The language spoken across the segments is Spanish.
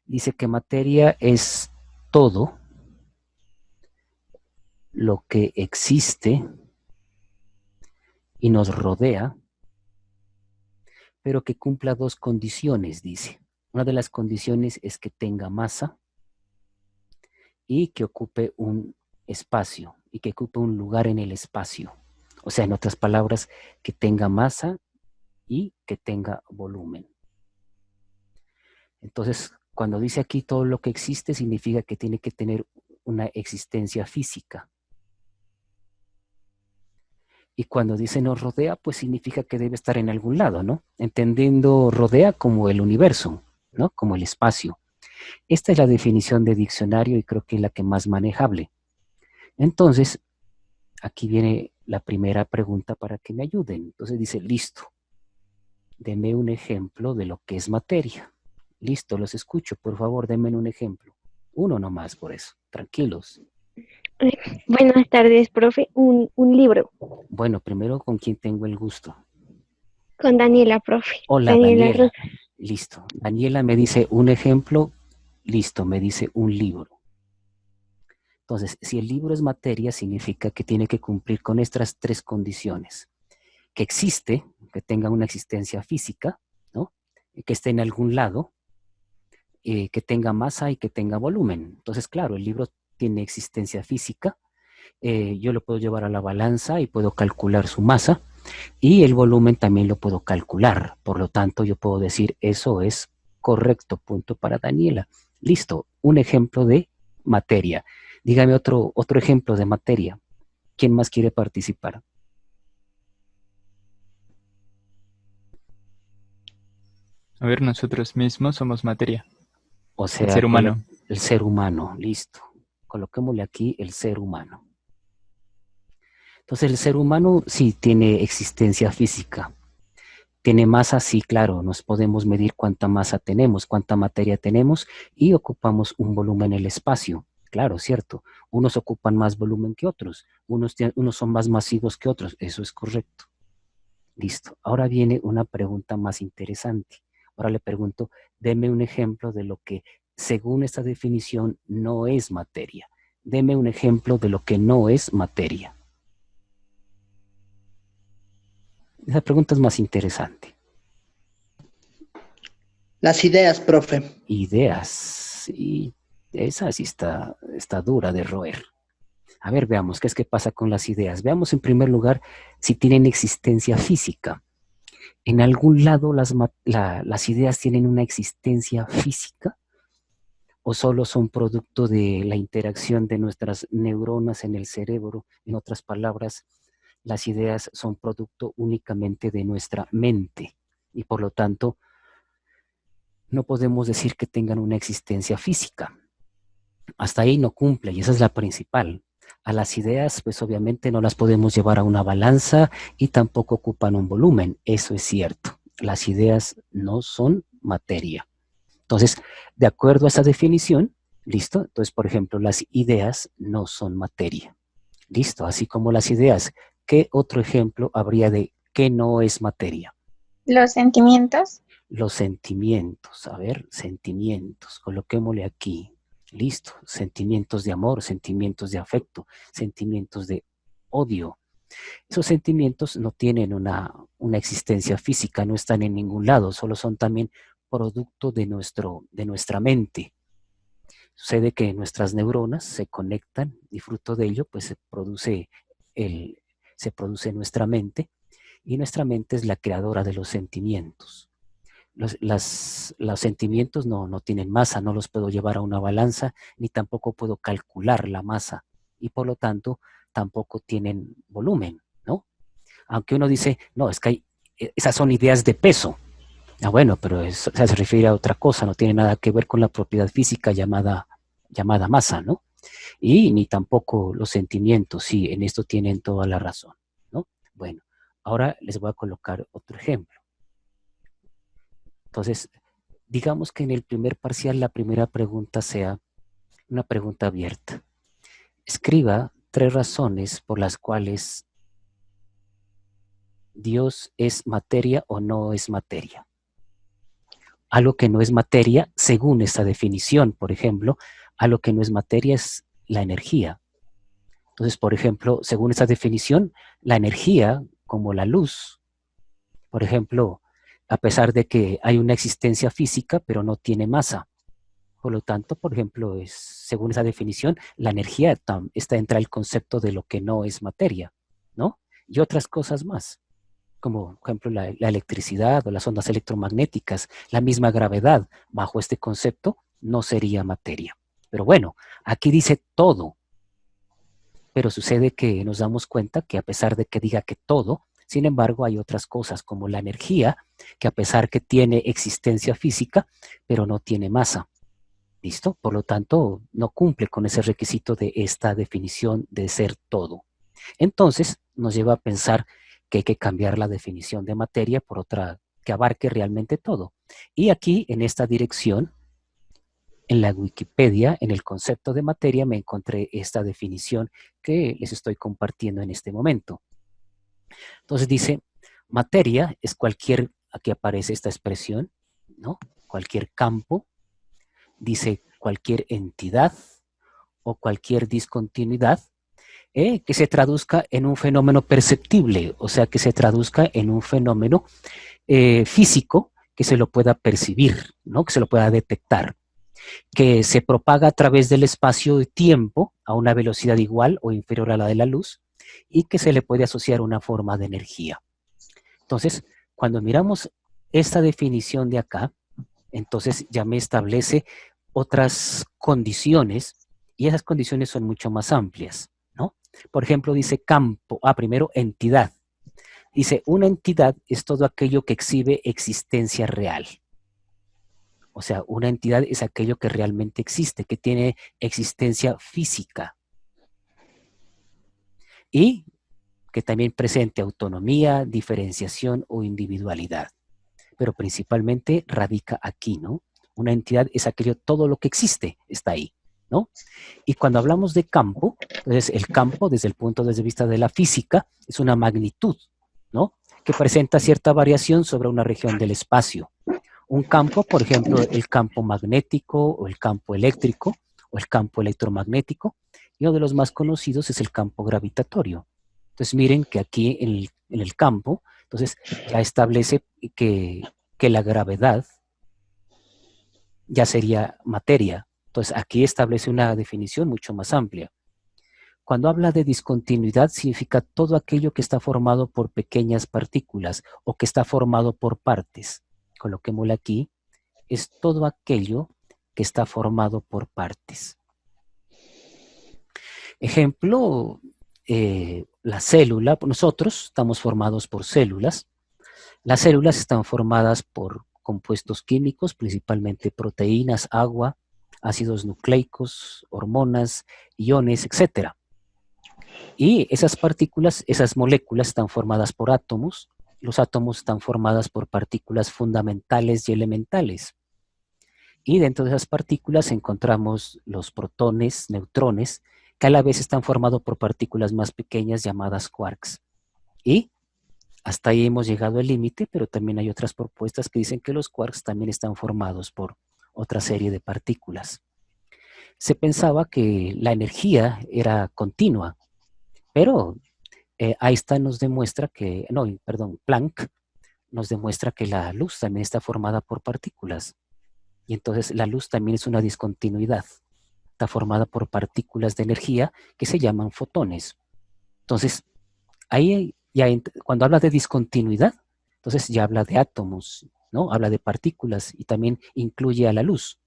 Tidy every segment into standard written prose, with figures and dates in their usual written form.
Dice que materia es todo lo que existe y nos rodea, pero que cumpla dos condiciones, dice. Una de las condiciones es que tenga masa y que ocupe un espacio y que ocupe un lugar en el espacio. O sea, en otras palabras, que tenga masa y que tenga volumen. Entonces, cuando dice aquí todo lo que existe, significa que tiene que tener una existencia física. Y cuando dice nos rodea, pues significa que debe estar en algún lado, ¿no? Entendiendo rodea como el universo, ¿no? Como el espacio. Esta es la definición de diccionario y creo que es la que más manejable. Entonces, aquí viene la primera pregunta para que me ayuden. Entonces dice, listo, deme un ejemplo de lo que es materia. Listo, los escucho, por favor, denme un ejemplo. Uno nomás por eso, tranquilos. Eh, Buenas tardes, profe. Un libro Bueno, primero, ¿con quién tengo el gusto? con Daniela, profe. Hola, Daniela Daniela. Rosa. Listo. Daniela me dice un ejemplo, listo, me dice un libro. Entonces, si el libro es materia, significa que tiene que cumplir con estas tres condiciones. Que existe, que tenga una existencia física, ¿no? Que esté en algún lado, que tenga masa y que tenga volumen. Entonces, claro, el libro tiene existencia física, yo lo puedo llevar a la balanza y puedo calcular su masa y el volumen también lo puedo calcular. Por lo tanto, yo puedo decir eso es correcto, punto para Daniela. Listo, un ejemplo de materia. Dígame otro ejemplo de materia. ¿Quién más quiere participar? A ver, nosotros mismos somos materia, O el sea, ser humano. el ser humano, listo. Coloquémosle aquí el ser humano. Entonces, el ser humano sí tiene existencia física. Tiene masa, sí, claro, nos podemos medir cuánta masa tenemos, cuánta materia tenemos y ocupamos un volumen en el espacio. Claro, cierto. Unos ocupan más volumen que otros, unos son más masivos que otros, eso es correcto. Listo. Ahora viene una pregunta más interesante. Ahora le pregunto, deme un ejemplo de lo que, según esta definición, no es materia. Deme un ejemplo de lo que no es materia. Esa pregunta es más interesante. Las ideas, profe. Ideas. Y esa sí está dura de roer. A ver, veamos qué es que pasa con las ideas. Veamos en primer lugar si tienen existencia física. ¿En algún lado las ideas tienen una existencia física o solo son producto de la interacción de nuestras neuronas en el cerebro? En otras palabras, las ideas son producto únicamente de nuestra mente y por lo tanto no podemos decir que tengan una existencia física. Hasta ahí no cumple y esa es la principal. A las ideas, pues obviamente no las podemos llevar a una balanza y tampoco ocupan un volumen. Eso es cierto. Las ideas no son materia. Entonces, de acuerdo a esa definición, listo. Entonces, por ejemplo, las ideas no son materia. Listo. Así como las ideas. ¿Qué otro ejemplo habría de qué no es materia? Los sentimientos. Los sentimientos, a ver, sentimientos, coloquémosle aquí, listo, sentimientos de amor, sentimientos de afecto, sentimientos de odio. Esos sentimientos no tienen una existencia física, no están en ningún lado, solo son también producto de nuestra mente. Sucede que nuestras neuronas se conectan y fruto de ello pues se produce nuestra mente y nuestra mente es la creadora de los sentimientos. Los sentimientos no tienen masa, no los puedo llevar a una balanza, ni tampoco puedo calcular la masa, y por lo tanto tampoco tienen volumen, ¿no? Aunque uno dice, no, es que esas son ideas de peso. Ah, bueno, pero se refiere a otra cosa, no tiene nada que ver con la propiedad física llamada masa, ¿no? Y ni tampoco los sentimientos, sí, en esto tienen toda la razón, ¿no? Bueno, ahora les voy a colocar otro ejemplo. Entonces, digamos que en el primer parcial la primera pregunta sea una pregunta abierta. Escriba 3 razones por las cuales Dios es materia o no es materia. algo que no es materia, según esta definición, por ejemplo, algo que no es materia es la energía. Entonces, por ejemplo, según esta definición, la energía, como la luz, por ejemplo, a pesar de que hay una existencia física, pero no tiene masa. Por lo tanto, por ejemplo, según esa definición, la energía está dentro del concepto de lo que no es materia, ¿no? Y otras cosas más, como por ejemplo la electricidad o las ondas electromagnéticas, la misma gravedad, bajo este concepto, no sería materia. Pero bueno, aquí dice todo, pero sucede que nos damos cuenta que a pesar de que diga que todo, sin embargo hay otras cosas como la energía, que a pesar que tiene existencia física, pero no tiene masa. ¿Listo? Por lo tanto, no cumple con ese requisito de esta definición de ser todo. Entonces, nos lleva a pensar que hay que cambiar la definición de materia por otra que abarque realmente todo. Y aquí, en esta dirección, en la Wikipedia, en el concepto de materia, me encontré esta definición que les estoy compartiendo en este momento. Entonces dice, materia es cualquier, aquí aparece esta expresión, ¿no? Cualquier campo, dice cualquier entidad o cualquier discontinuidad que se traduzca en un fenómeno perceptible, o sea, que se traduzca en un fenómeno físico que se lo pueda percibir, ¿no? Que se lo pueda detectar, que se propaga a través del espacio y tiempo a una velocidad igual o inferior a la de la luz y que se le puede asociar una forma de energía. Entonces, cuando miramos esta definición de acá, entonces ya me establece otras condiciones y esas condiciones son mucho más amplias, ¿no? Por ejemplo, dice campo, primero entidad. Dice, una entidad es todo aquello que exhibe existencia real. O sea, una entidad es aquello que realmente existe, que tiene existencia física. Y que también presente autonomía, diferenciación o individualidad. Pero principalmente radica aquí, ¿no? Una entidad es aquello, todo lo que existe está ahí, ¿no? Y cuando hablamos de campo, entonces el campo, desde el punto de vista de la física, es una magnitud, ¿no? Que presenta cierta variación sobre una región del espacio. Un campo, por ejemplo, el campo magnético o el campo eléctrico o el campo electromagnético, y uno de los más conocidos es el campo gravitatorio. Entonces miren que aquí en el campo, entonces ya establece que la gravedad ya sería materia. Entonces aquí establece una definición mucho más amplia. Cuando habla de discontinuidad significa todo aquello que está formado por pequeñas partículas o que está formado por partes. Coloquémoslo aquí, es todo aquello que está formado por partes. Ejemplo, la célula, nosotros estamos formados por células. Las células están formadas por compuestos químicos, principalmente proteínas, agua, ácidos nucleicos, hormonas, iones, etc. Y esas partículas, esas moléculas están formadas por átomos. Los átomos están formadas por partículas fundamentales y elementales. Y dentro de esas partículas encontramos los protones, neutrones, que a la vez están formados por partículas más pequeñas llamadas quarks. Y hasta ahí hemos llegado al límite, pero también hay otras propuestas que dicen que los quarks también están formados por otra serie de partículas. Se pensaba que la energía era continua, pero Einstein nos demuestra que, Planck nos demuestra que la luz también está formada por partículas. Y entonces la luz también es una discontinuidad. Está formada por partículas de energía que se llaman fotones. Entonces, ahí ya cuando habla de discontinuidad, entonces ya habla de átomos, ¿no? Habla de partículas y también incluye a la luz.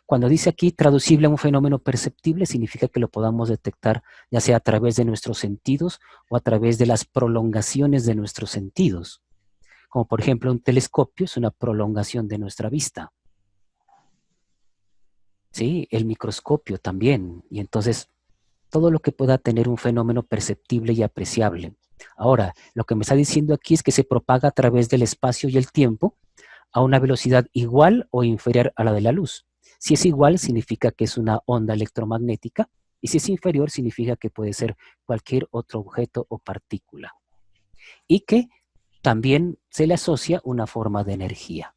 Cuando dice aquí traducible a un fenómeno perceptible, significa que lo podamos detectar ya sea a través de nuestros sentidos o a través de las prolongaciones de nuestros sentidos. Como por ejemplo un telescopio es una prolongación de nuestra vista. ¿Sí? El microscopio también. Y entonces todo lo que pueda tener un fenómeno perceptible y apreciable. Ahora, lo que me está diciendo aquí es que se propaga a través del espacio y el tiempo a una velocidad igual o inferior a la de la luz. Si es igual, significa que es una onda electromagnética, y si es inferior, significa que puede ser cualquier otro objeto o partícula. Y que también se le asocia una forma de energía.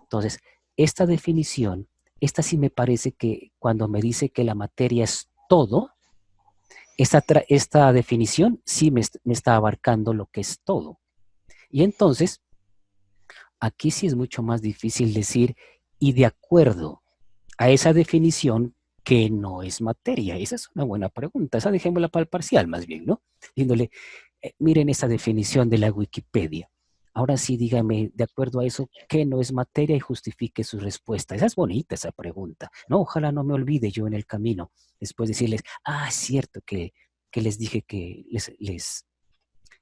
Entonces, esta definición, esta sí me parece que cuando me dice que la materia es todo, esta definición sí me está abarcando lo que es todo. Y entonces, aquí sí es mucho más difícil decir, y de acuerdo a esa definición, que no es materia. Esa es una buena pregunta. Esa dejémosla para el parcial más bien, ¿no? Diciéndole, miren esa definición de la Wikipedia. Ahora sí, dígame, de acuerdo a eso, ¿qué no es materia? Y justifique su respuesta. Esa es bonita, esa pregunta. No, ojalá no me olvide yo en el camino. Después decirles, es cierto que les dije que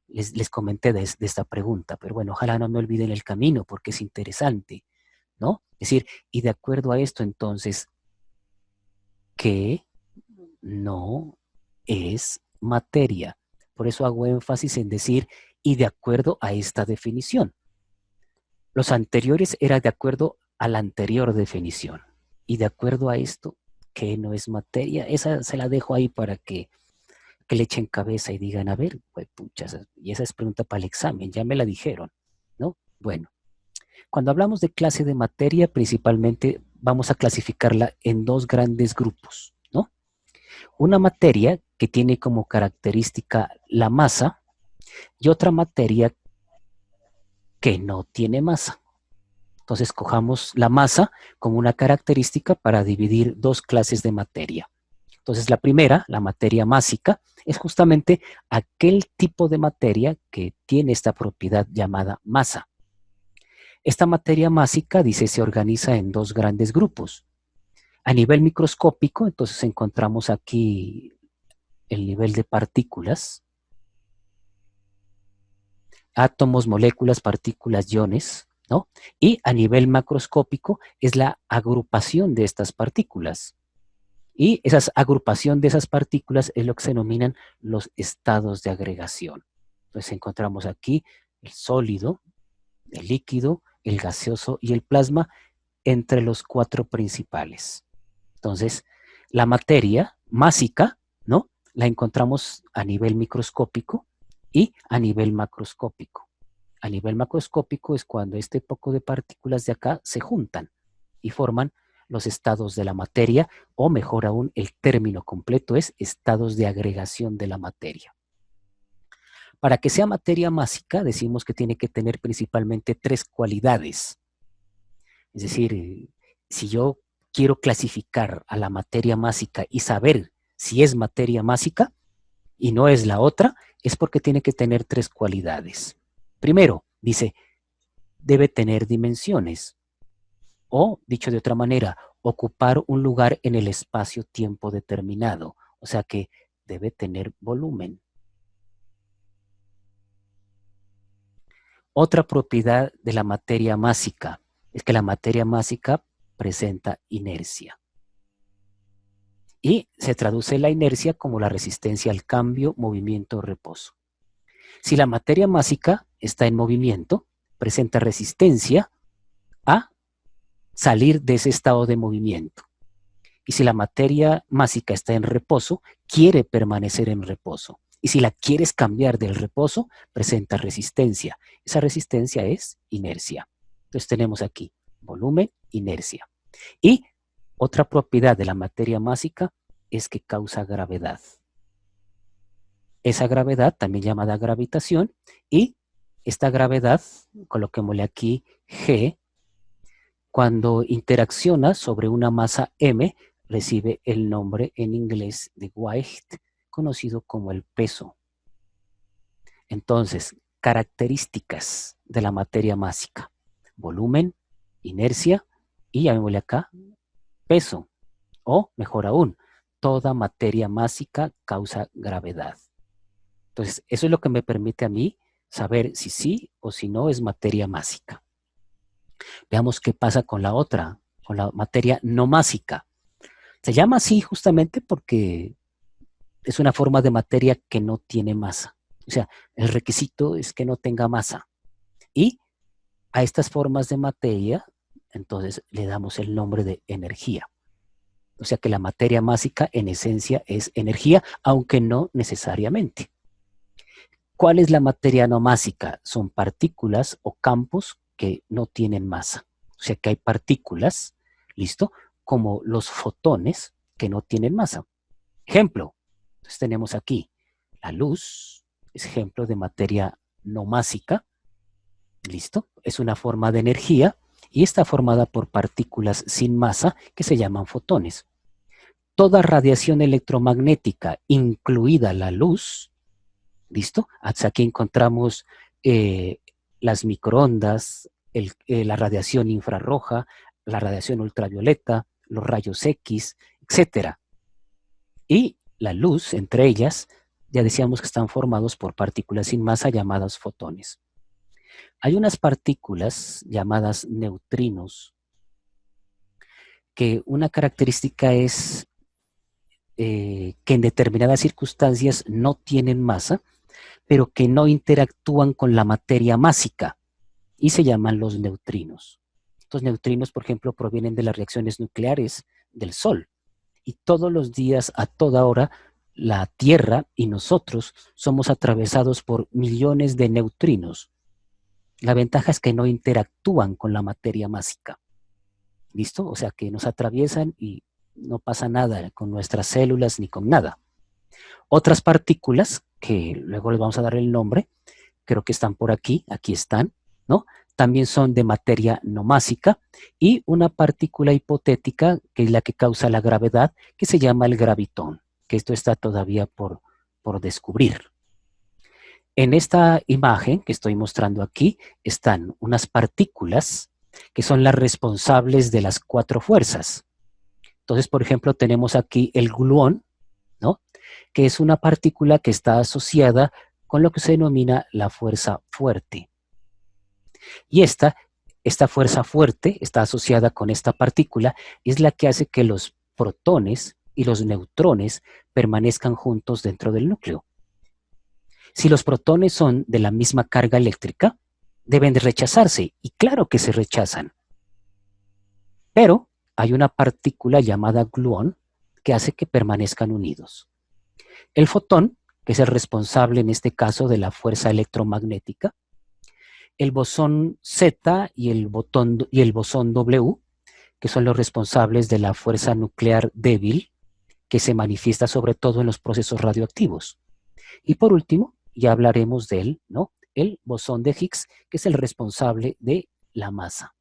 les comenté de esta pregunta, pero bueno, ojalá no me olvide en el camino porque es interesante, ¿no? Es decir, y de acuerdo a esto, entonces, ¿qué no es materia? Por eso hago énfasis en decir, y de acuerdo a esta definición. Los anteriores eran de acuerdo a la anterior definición. Y de acuerdo a esto, ¿qué no es materia? Esa se la dejo ahí para que le echen cabeza y digan, a ver, pues pucha, y esa es pregunta para el examen, ya me la dijeron, ¿no? Bueno, cuando hablamos de clase de materia, principalmente vamos a clasificarla en dos grandes grupos, ¿no? Una materia que tiene como característica la masa y otra materia que no tiene masa. Entonces, cojamos la masa como una característica para dividir dos clases de materia. Entonces, la primera, la materia másica, es justamente aquel tipo de materia que tiene esta propiedad llamada masa. Esta materia másica, dice, se organiza en dos grandes grupos. A nivel microscópico, entonces encontramos aquí el nivel de partículas, átomos, moléculas, partículas, iones, ¿no? Y a nivel macroscópico es la agrupación de estas partículas. Y esa agrupación de esas partículas es lo que se denominan los estados de agregación. Entonces encontramos aquí el sólido, el líquido, el gaseoso y el plasma entre los cuatro principales. Entonces, la materia másica, ¿no? La encontramos a nivel microscópico y a nivel macroscópico. A nivel macroscópico es cuando este poco de partículas de acá se juntan y forman los estados de la materia, o mejor aún, el término completo es estados de agregación de la materia. Para que sea materia másica, decimos que tiene que tener principalmente tres cualidades. Es decir, si yo quiero clasificar a la materia másica y saber si es materia másica y no es la otra, es porque tiene que tener tres cualidades. Primero, dice, debe tener dimensiones. O, dicho de otra manera, ocupar un lugar en el espacio-tiempo determinado. O sea que debe tener volumen. Otra propiedad de la materia másica es que la materia másica presenta inercia. Y se traduce la inercia como la resistencia al cambio, movimiento o reposo. Si la materia másica está en movimiento, presenta resistencia a salir de ese estado de movimiento. Y si la materia másica está en reposo, quiere permanecer en reposo. Y si la quieres cambiar del reposo, presenta resistencia. Esa resistencia es inercia. Entonces tenemos aquí volumen, inercia. Y otra propiedad de la materia másica es que causa gravedad. Esa gravedad, también llamada gravitación, y esta gravedad, coloquémosle aquí G, cuando interacciona sobre una masa M, recibe el nombre en inglés de weight, conocido como el peso. Entonces, características de la materia másica: volumen, inercia y, llamémosle acá, peso. O, mejor aún, toda materia másica causa gravedad. Entonces, eso es lo que me permite a mí saber si sí o si no es materia másica. Veamos qué pasa con la otra, con la materia no másica. Se llama así justamente porque es una forma de materia que no tiene masa. O sea, el requisito es que no tenga masa. Y a estas formas de materia, entonces le damos el nombre de energía. O sea que la materia másica en esencia es energía, aunque no necesariamente. ¿Cuál es la materia no másica? Son partículas o campos que no tienen masa. O sea que hay partículas, ¿listo? Como los fotones que no tienen masa. Ejemplo, entonces tenemos aquí la luz, es ejemplo de materia no másica, ¿listo? Es una forma de energía y está formada por partículas sin masa que se llaman fotones. Toda radiación electromagnética, incluida la luz, ¿listo? Hasta aquí encontramos las microondas, la radiación infrarroja, la radiación ultravioleta, los rayos X, etc. Y la luz, entre ellas, ya decíamos que están formados por partículas sin masa llamadas fotones. Hay unas partículas llamadas neutrinos que una característica es que en determinadas circunstancias no tienen masa, pero que no interactúan con la materia másica y se llaman los neutrinos. Estos neutrinos, por ejemplo, provienen de las reacciones nucleares del Sol y todos los días, a toda hora, la Tierra y nosotros somos atravesados por millones de neutrinos. La ventaja es que no interactúan con la materia másica. ¿Listo? O sea, que nos atraviesan y no pasa nada con nuestras células ni con nada. Otras partículas, que luego les vamos a dar el nombre, creo que están por aquí están, ¿no? También son de materia no másica y una partícula hipotética, que es la que causa la gravedad, que se llama el gravitón, que esto está todavía por descubrir. En esta imagen que estoy mostrando aquí están unas partículas que son las responsables de las 4 fuerzas. Entonces, por ejemplo, tenemos aquí el gluón, ¿no? Que es una partícula que está asociada con lo que se denomina la fuerza fuerte. Y esta fuerza fuerte está asociada con esta partícula, es la que hace que los protones y los neutrones permanezcan juntos dentro del núcleo. Si los protones son de la misma carga eléctrica, deben de rechazarse, y claro que se rechazan. Pero hay una partícula llamada gluón que hace que permanezcan unidos. El fotón, que es el responsable en este caso de la fuerza electromagnética, el bosón Z y el bosón W, que son los responsables de la fuerza nuclear débil, que se manifiesta sobre todo en los procesos radioactivos. Y por último, ya hablaremos de él, ¿no? El bosón de Higgs, que es el responsable de la masa.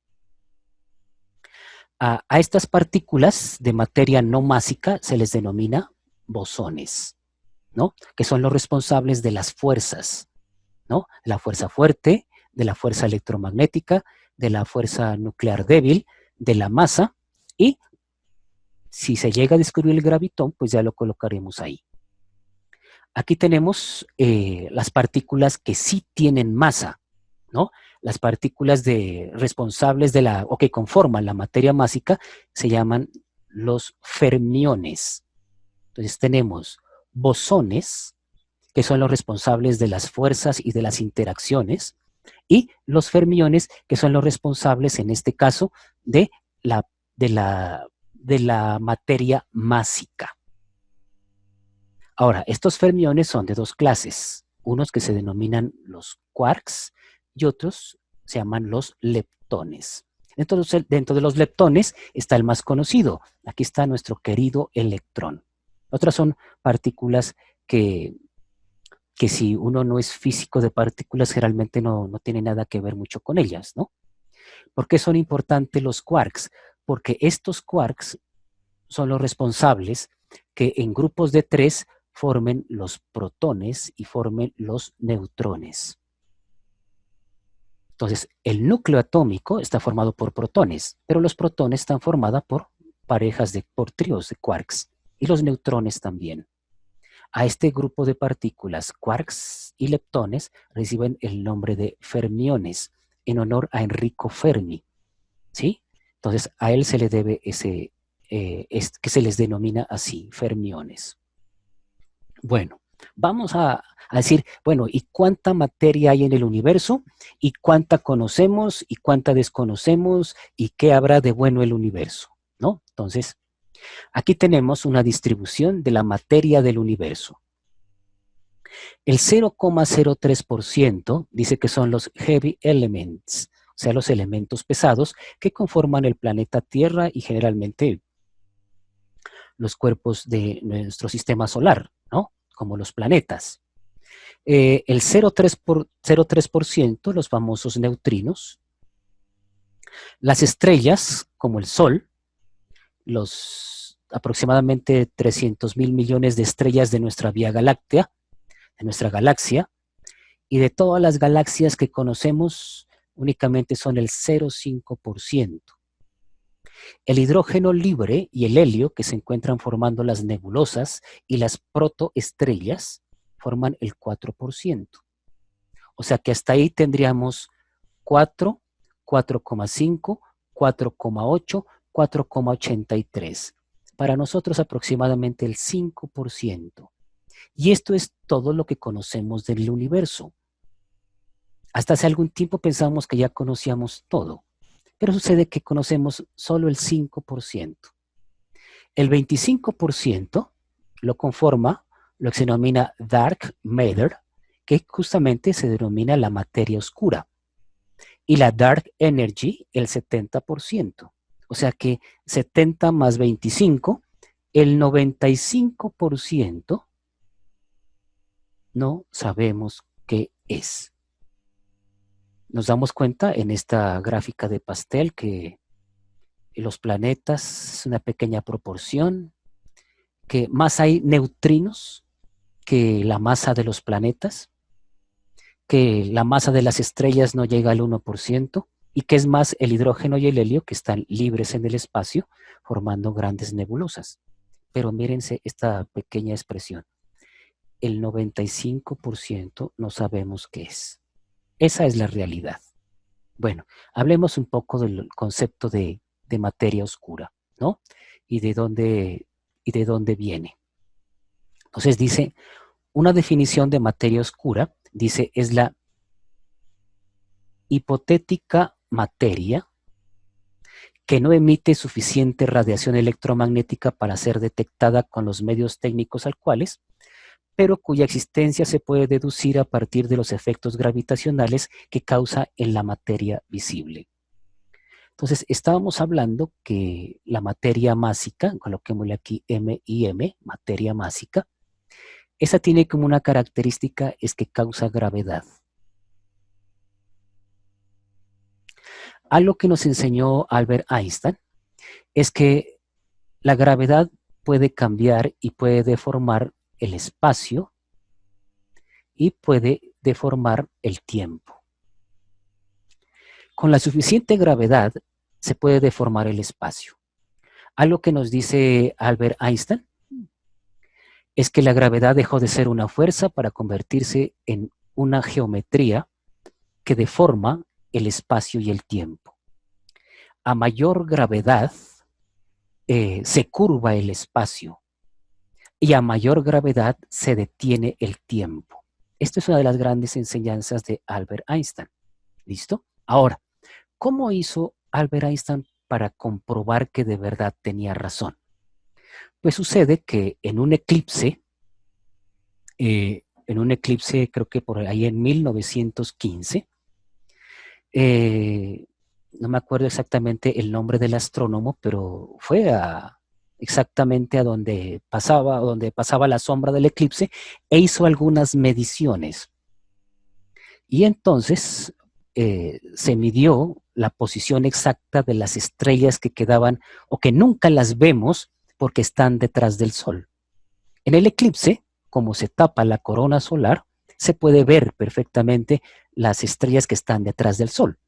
A estas partículas de materia no másica se les denomina bosones, ¿no? Que son los responsables de las fuerzas, ¿no? La fuerza fuerte, de la fuerza electromagnética, de la fuerza nuclear débil, de la masa, y si se llega a descubrir el gravitón, pues ya lo colocaremos ahí. Aquí tenemos las partículas que sí tienen masa, ¿no? Las partículas responsables o que conforman la materia másica se llaman los fermiones. Entonces tenemos bosones, que son los responsables de las fuerzas y de las interacciones, y los fermiones, que son los responsables, en este caso, de la materia másica. Ahora, estos fermiones son de 2 clases, unos que se denominan los quarks y otros se llaman los leptones. Entonces, dentro de los leptones está el más conocido. Aquí está nuestro querido electrón. Otras son partículas que si uno no es físico de partículas, generalmente no tiene nada que ver mucho con ellas, ¿no? ¿Por qué son importantes los quarks? Porque estos quarks son los responsables que en grupos de 3 formen los protones y formen los neutrones. Entonces, el núcleo atómico está formado por protones, pero los protones están formados por por tríos de quarks, y los neutrones también. A este grupo de partículas, quarks y leptones, reciben el nombre de fermiones, en honor a Enrico Fermi, ¿sí? Entonces, a él se le debe que se les denomina así, fermiones. Bueno, vamos a decir, bueno, ¿y cuánta materia hay en el universo? ¿Y cuánta conocemos? ¿Y cuánta desconocemos? ¿Y qué habrá de bueno el universo? ¿No? Entonces, aquí tenemos una distribución de la materia del universo. El 0,03% dice que son los heavy elements, sea, los elementos pesados que conforman el planeta Tierra y generalmente los cuerpos de nuestro sistema solar, ¿no? Como los planetas. El 0,3%, los famosos neutrinos. Las estrellas, como el Sol, los aproximadamente 300.000 millones de estrellas de nuestra Vía Láctea, de nuestra galaxia, y de todas las galaxias que conocemos, únicamente son el 0,5%. El hidrógeno libre y el helio, que se encuentran formando las nebulosas y las protoestrellas, forman el 4%. O sea que hasta ahí tendríamos 4, 4,5, 4,8, 4,83. Para nosotros aproximadamente el 5%. Y esto es todo lo que conocemos del universo. Hasta hace algún tiempo pensábamos que ya conocíamos todo, pero sucede que conocemos solo el 5%. El 25% lo conforma lo que se denomina dark matter, que justamente se denomina la materia oscura. Y la dark energy, el 70%. O sea que 70 más 25, el 95% no sabemos qué es. Nos damos cuenta en esta gráfica de pastel que los planetas es una pequeña proporción, que más hay neutrinos que la masa de los planetas, que la masa de las estrellas no llega al 1%, y que es más el hidrógeno y el helio que están libres en el espacio formando grandes nebulosas. Pero mírense esta pequeña expresión. El 95% no sabemos qué es. Esa es la realidad. Bueno, hablemos un poco del concepto de materia oscura, ¿no? Y de dónde viene. Entonces dice, una definición de materia oscura, dice, es la hipotética materia que no emite suficiente radiación electromagnética para ser detectada con los medios técnicos actuales, pero cuya existencia se puede deducir a partir de los efectos gravitacionales que causa en la materia visible. Entonces, estábamos hablando que la materia másica, coloquémosle aquí M y M, materia másica, esa tiene como una característica es que causa gravedad. Algo que nos enseñó Albert Einstein es que la gravedad puede cambiar y puede deformar el espacio y puede deformar el tiempo. Con la suficiente gravedad se puede deformar el espacio. Algo que nos dice Albert Einstein es que la gravedad dejó de ser una fuerza para convertirse en una geometría que deforma el espacio y el tiempo. A mayor gravedad se curva el espacio y a mayor gravedad se detiene el tiempo. Esta es una de las grandes enseñanzas de Albert Einstein. ¿Listo? Ahora, ¿cómo hizo Albert Einstein para comprobar que de verdad tenía razón? Pues sucede que en un eclipse creo que por ahí en 1915, no me acuerdo exactamente el nombre del astrónomo, pero fue exactamente a donde pasaba la sombra del eclipse e hizo algunas mediciones. Y entonces se midió la posición exacta de las estrellas que quedaban o que nunca las vemos porque están detrás del Sol. En el eclipse, como se tapa la corona solar, se puede ver perfectamente las estrellas que están detrás del Sol.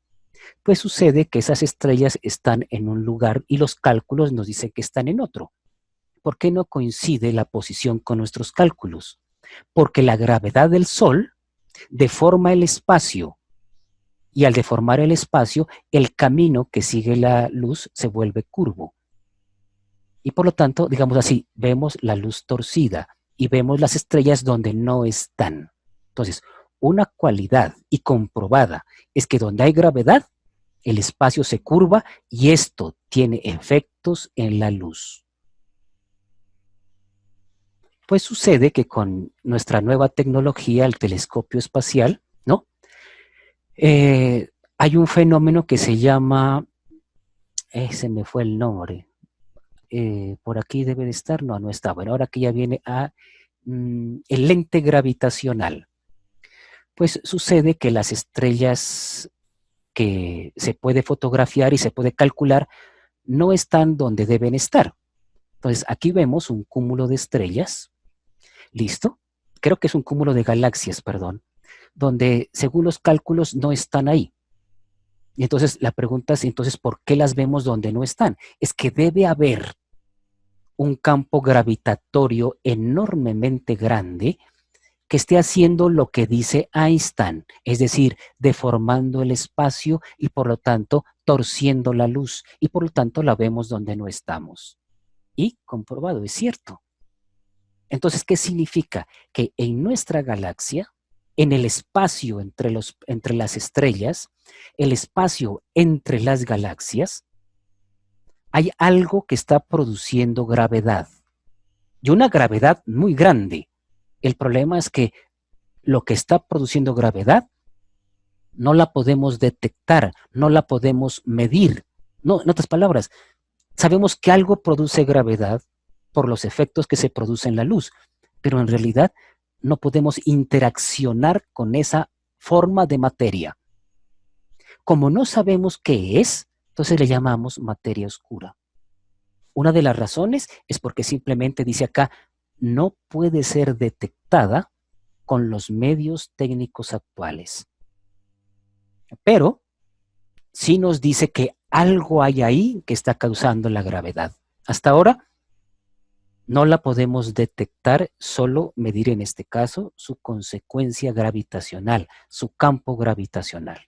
Pues sucede que esas estrellas están en un lugar y los cálculos nos dicen que están en otro. ¿Por qué no coincide la posición con nuestros cálculos? Porque la gravedad del Sol deforma el espacio y al deformar el espacio, el camino que sigue la luz se vuelve curvo. Y por lo tanto, digamos así, vemos la luz torcida y vemos las estrellas donde no están. Entonces, una cualidad y comprobada es que donde hay gravedad, el espacio se curva y esto tiene efectos en la luz. Pues sucede que con nuestra nueva tecnología, el telescopio espacial, ¿no? hay un fenómeno que se llama, se me fue el nombre, por aquí debe de estar, no, no está. Bueno, ahora que ya viene el lente gravitacional. Pues sucede que las estrellas que se puede fotografiar y se puede calcular no están donde deben estar. Entonces, aquí vemos un cúmulo de estrellas, ¿listo? Creo que es un cúmulo de galaxias, perdón, donde según los cálculos no están ahí. Y entonces la pregunta es, entonces, ¿por qué las vemos donde no están? Es que debe haber un campo gravitatorio enormemente grande que esté haciendo lo que dice Einstein, es decir, deformando el espacio y por lo tanto torciendo la luz y por lo tanto la vemos donde no estamos. Y comprobado, es cierto. Entonces, ¿qué significa? Que en nuestra galaxia, en el espacio entre las estrellas, el espacio entre las galaxias, hay algo que está produciendo gravedad. Y una gravedad muy grande. El problema es que lo que está produciendo gravedad no la podemos detectar, no la podemos medir. No, en otras palabras, sabemos que algo produce gravedad por los efectos que se producen en la luz, pero en realidad no podemos interaccionar con esa forma de materia. Como no sabemos qué es, entonces le llamamos materia oscura. Una de las razones es porque simplemente dice acá, no puede ser detectada con los medios técnicos actuales. Pero sí nos dice que algo hay ahí que está causando la gravedad. Hasta ahora no la podemos detectar, solo medir en este caso su consecuencia gravitacional, su campo gravitacional.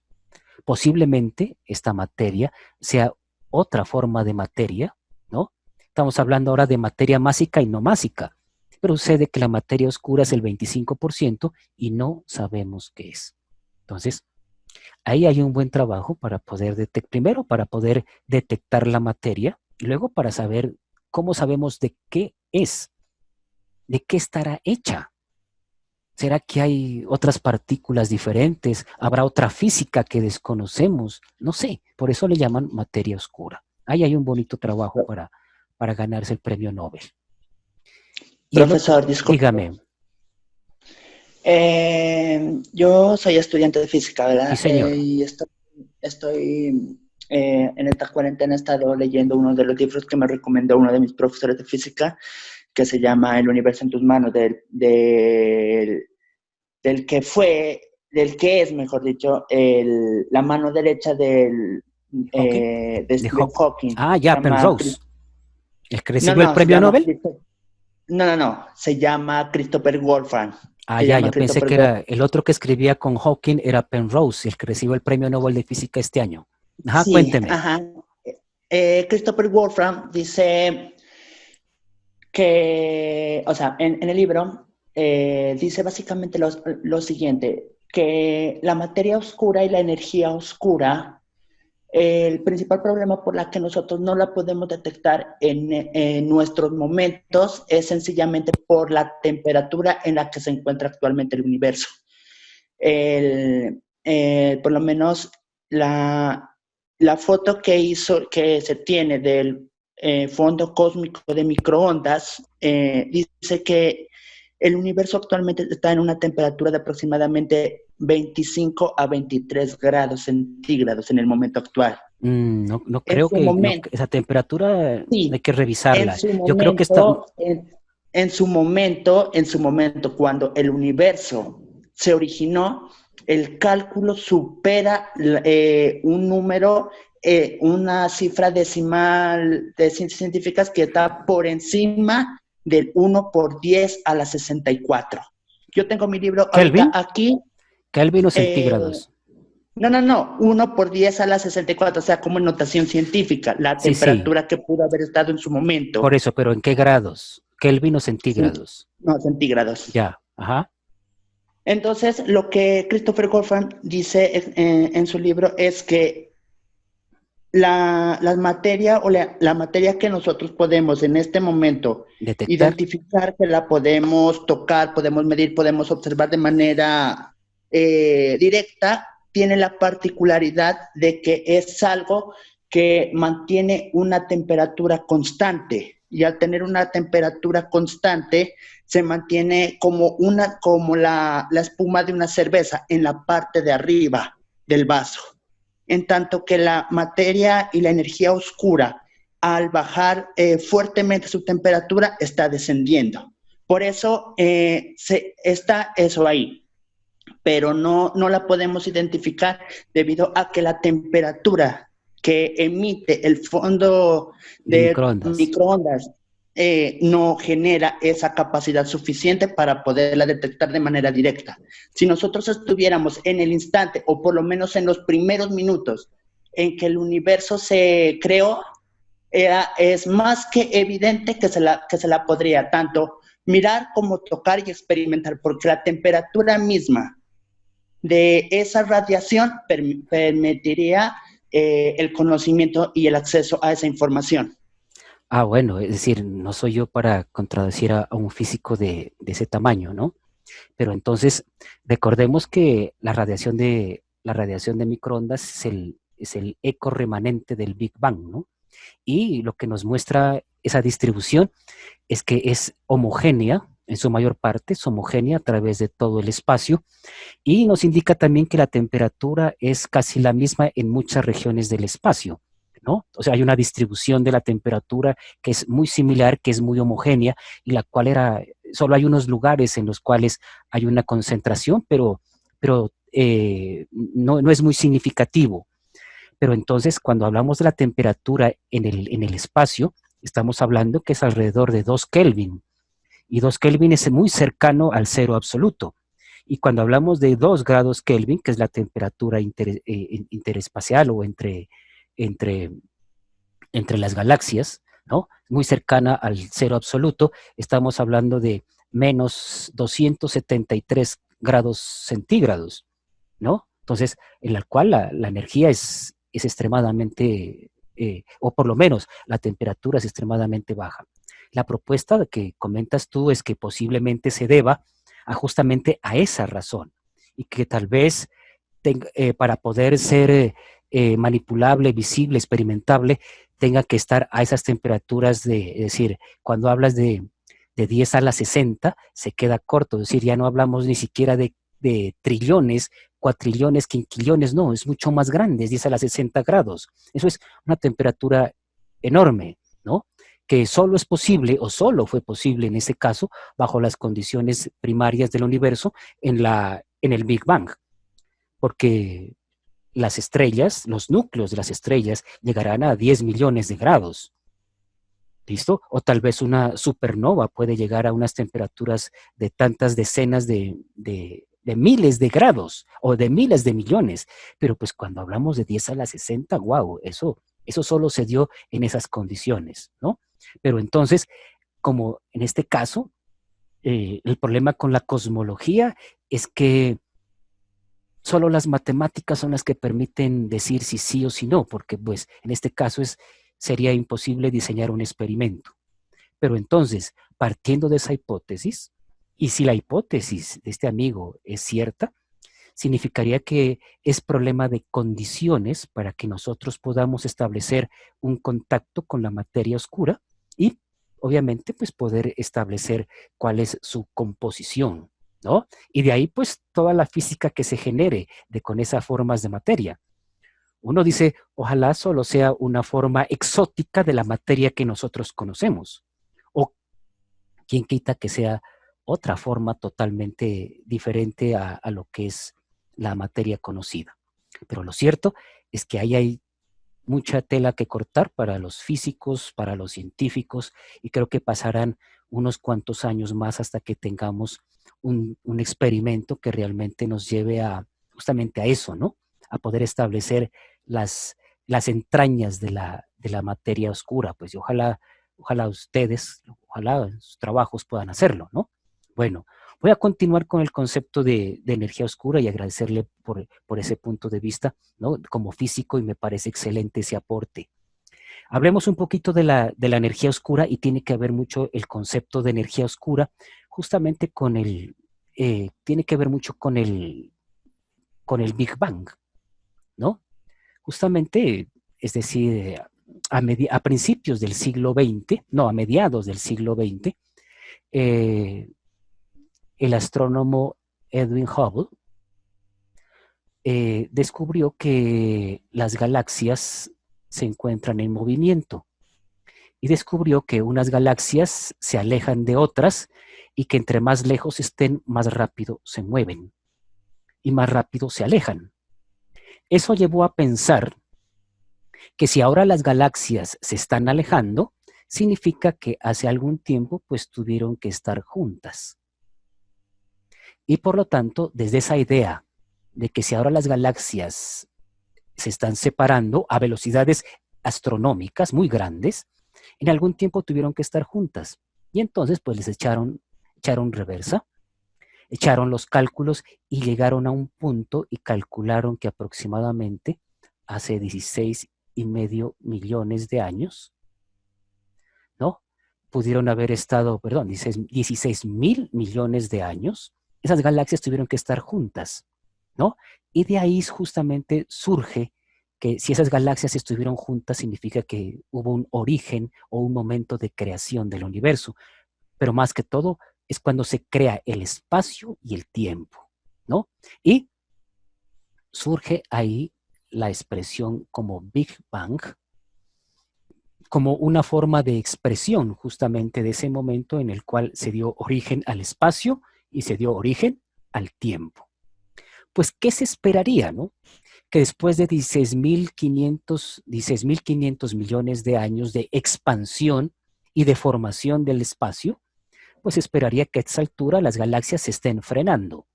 Posiblemente esta materia sea otra forma de materia, ¿no? Estamos hablando ahora de materia másica y no másica, pero sucede que la materia oscura es el 25% y no sabemos qué es. Entonces, ahí hay un buen trabajo para poder detectar, primero para poder detectar la materia y luego para saber cómo sabemos de qué es, de qué estará hecha. ¿Será que hay otras partículas diferentes? ¿Habrá otra física que desconocemos? No sé, por eso le llaman materia oscura. Ahí hay un bonito trabajo para ganarse el premio Nobel. Y Profesor, disculpe. dígame. Yo soy estudiante de física, ¿verdad? Sí, señor. Y estoy en esta cuarentena he estado leyendo uno de los libros que me recomendó uno de mis profesores de física, que se llama El universo en tus manos, del que es, mejor dicho, la mano derecha de Stephen Hawking. Ah, ya, Penrose. ¿El que recibió el premio Nobel? No, se llama Christopher Wolfram. Ah, ya, yo pensé que era el otro que escribía con Hawking era Penrose, el que recibió el premio Nobel de Física este año. Ajá, sí, cuénteme. Ajá. Christopher Wolfram dice que, o sea, en el libro dice básicamente lo siguiente, que la materia oscura y la energía oscura, el principal problema por la que nosotros no la podemos detectar en nuestros momentos es sencillamente por la temperatura en la que se encuentra actualmente el universo. Por lo menos la foto que se tiene del fondo cósmico de microondas dice que el universo actualmente está en una temperatura de aproximadamente 25 a 23 grados centígrados en el momento actual. No creo que esa temperatura sí, hay que revisarla. Yo creo que está... En su momento, cuando el universo se originó, el cálculo supera un número, una cifra decimal de ciencias científicas que está por encima del 1 por 10 a la 64. Yo tengo mi libro ¿Kelvin? Aquí. ¿Kelvin o centígrados? No, 1 por 10 a la 64, o sea, como en notación científica, la temperatura que pudo haber estado en su momento. Por eso, pero ¿en qué grados? ¿Kelvin o centígrados? No, centígrados. Ya, ajá. Entonces, lo que Christopher Wolfram dice en su libro es que la materia o la materia que nosotros podemos en este momento detectar, identificar, que la podemos tocar, podemos medir, podemos observar de manera directa, tiene la particularidad de que es algo que mantiene una temperatura constante, y al tener una temperatura constante se mantiene como la espuma de una cerveza en la parte de arriba del vaso, en tanto que la materia y la energía oscura, al bajar fuertemente su temperatura, está descendiendo. Por eso está eso ahí, pero no la podemos identificar debido a que la temperatura que emite el fondo de microondas no genera esa capacidad suficiente para poderla detectar de manera directa. Si nosotros estuviéramos en el instante, o por lo menos en los primeros minutos en que el universo se creó, es más que evidente que se la podría tanto mirar como tocar y experimentar, porque la temperatura misma de esa radiación permitiría el conocimiento y el acceso a esa información. Ah, bueno, es decir, no soy yo para contradecir a un físico de ese tamaño, ¿no? Pero entonces, recordemos que la radiación de microondas es el eco remanente del Big Bang, ¿no? Y lo que nos muestra esa distribución es que es homogénea, en su mayor parte, es homogénea a través de todo el espacio, y nos indica también que la temperatura es casi la misma en muchas regiones del espacio, ¿no? O sea, hay una distribución de la temperatura que es muy similar, que es muy homogénea, y la cual solo hay unos lugares en los cuales hay una concentración, pero no es muy significativo. Pero entonces, cuando hablamos de la temperatura en el espacio, estamos hablando que es alrededor de 2 Kelvin, y 2 Kelvin es muy cercano al cero absoluto. Y cuando hablamos de 2 grados Kelvin, que es la temperatura interespacial o entre las galaxias, ¿no? Muy cercana al cero absoluto, estamos hablando de menos 273 grados centígrados, ¿no? Entonces, en la cual la energía es extremadamente, o por lo menos la temperatura es extremadamente baja. La propuesta que comentas tú es que posiblemente se deba justamente a esa razón, y que tal vez para poder ser manipulable, visible, experimentable, tenga que estar a esas temperaturas es decir, cuando hablas de 10 a la 60, se queda corto, es decir, ya no hablamos ni siquiera de trillones, cuatrillones, quinquillones, no, es mucho más grande, es 10 a la 60 grados. Eso es una temperatura enorme, ¿no? Que solo es posible, o solo fue posible en ese caso, bajo las condiciones primarias del universo en el Big Bang, porque las estrellas, los núcleos de las estrellas llegarán a 10 millones de grados, ¿listo? O tal vez una supernova puede llegar a unas temperaturas de tantas decenas de miles de grados o de miles de millones, pero pues cuando hablamos de 10 a la 60, wow, eso solo se dio en esas condiciones, ¿no? Pero entonces, como en este caso, el problema con la cosmología es que solo las matemáticas son las que permiten decir si sí o si no, porque pues en este caso sería imposible diseñar un experimento. Pero entonces, partiendo de esa hipótesis, y si la hipótesis de este amigo es cierta, significaría que es problema de condiciones para que nosotros podamos establecer un contacto con la materia oscura y, obviamente, pues poder establecer cuál es su composición, ¿no? Y de ahí, pues, toda la física que se genere con esas formas de materia. Uno dice, ojalá solo sea una forma exótica de la materia que nosotros conocemos. O quién quita que sea otra forma totalmente diferente a lo que es la materia conocida. Pero lo cierto es que ahí hay mucha tela que cortar para los físicos, para los científicos, y creo que pasarán unos cuantos años más hasta que tengamos un experimento que realmente nos lleve justamente a eso, ¿no? A poder establecer las entrañas de la materia oscura, pues, y ojalá ustedes, ojalá en sus trabajos puedan hacerlo, ¿no? Bueno, voy a continuar con el concepto de energía oscura y agradecerle por ese punto de vista, ¿no? Como físico, y me parece excelente ese aporte. Hablemos un poquito de la energía oscura, y tiene que ver mucho el concepto de energía oscura justamente tiene que ver mucho con el Big Bang, ¿no? Justamente, es decir, a principios del siglo XX, no, a mediados del siglo XX, el astrónomo Edwin Hubble descubrió que las galaxias se encuentran en movimiento y descubrió que unas galaxias se alejan de otras y que entre más lejos estén, más rápido se mueven y más rápido se alejan. Eso llevó a pensar que si ahora las galaxias se están alejando, significa que hace algún tiempo pues tuvieron que estar juntas. Y por lo tanto, desde esa idea de que si ahora las galaxias se están separando a velocidades astronómicas muy grandes, en algún tiempo tuvieron que estar juntas. Y entonces pues les echaron reversa, echaron los cálculos y llegaron a un punto y calcularon que aproximadamente hace 16,5 millones de años, ¿no? Pudieron haber estado, 16,000 millones de años, esas galaxias tuvieron que estar juntas, ¿no? Y de ahí justamente surge que si esas galaxias estuvieron juntas significa que hubo un origen o un momento de creación del universo, pero más que todo es cuando se crea el espacio y el tiempo, ¿no? Y surge ahí la expresión como Big Bang, como una forma de expresión justamente de ese momento en el cual se dio origen al espacio y se dio origen al tiempo. Pues, ¿qué se esperaría, no? Que después de 16,500 millones de años de expansión y de formación del espacio, pues esperaría que a esa altura las galaxias se estén frenando.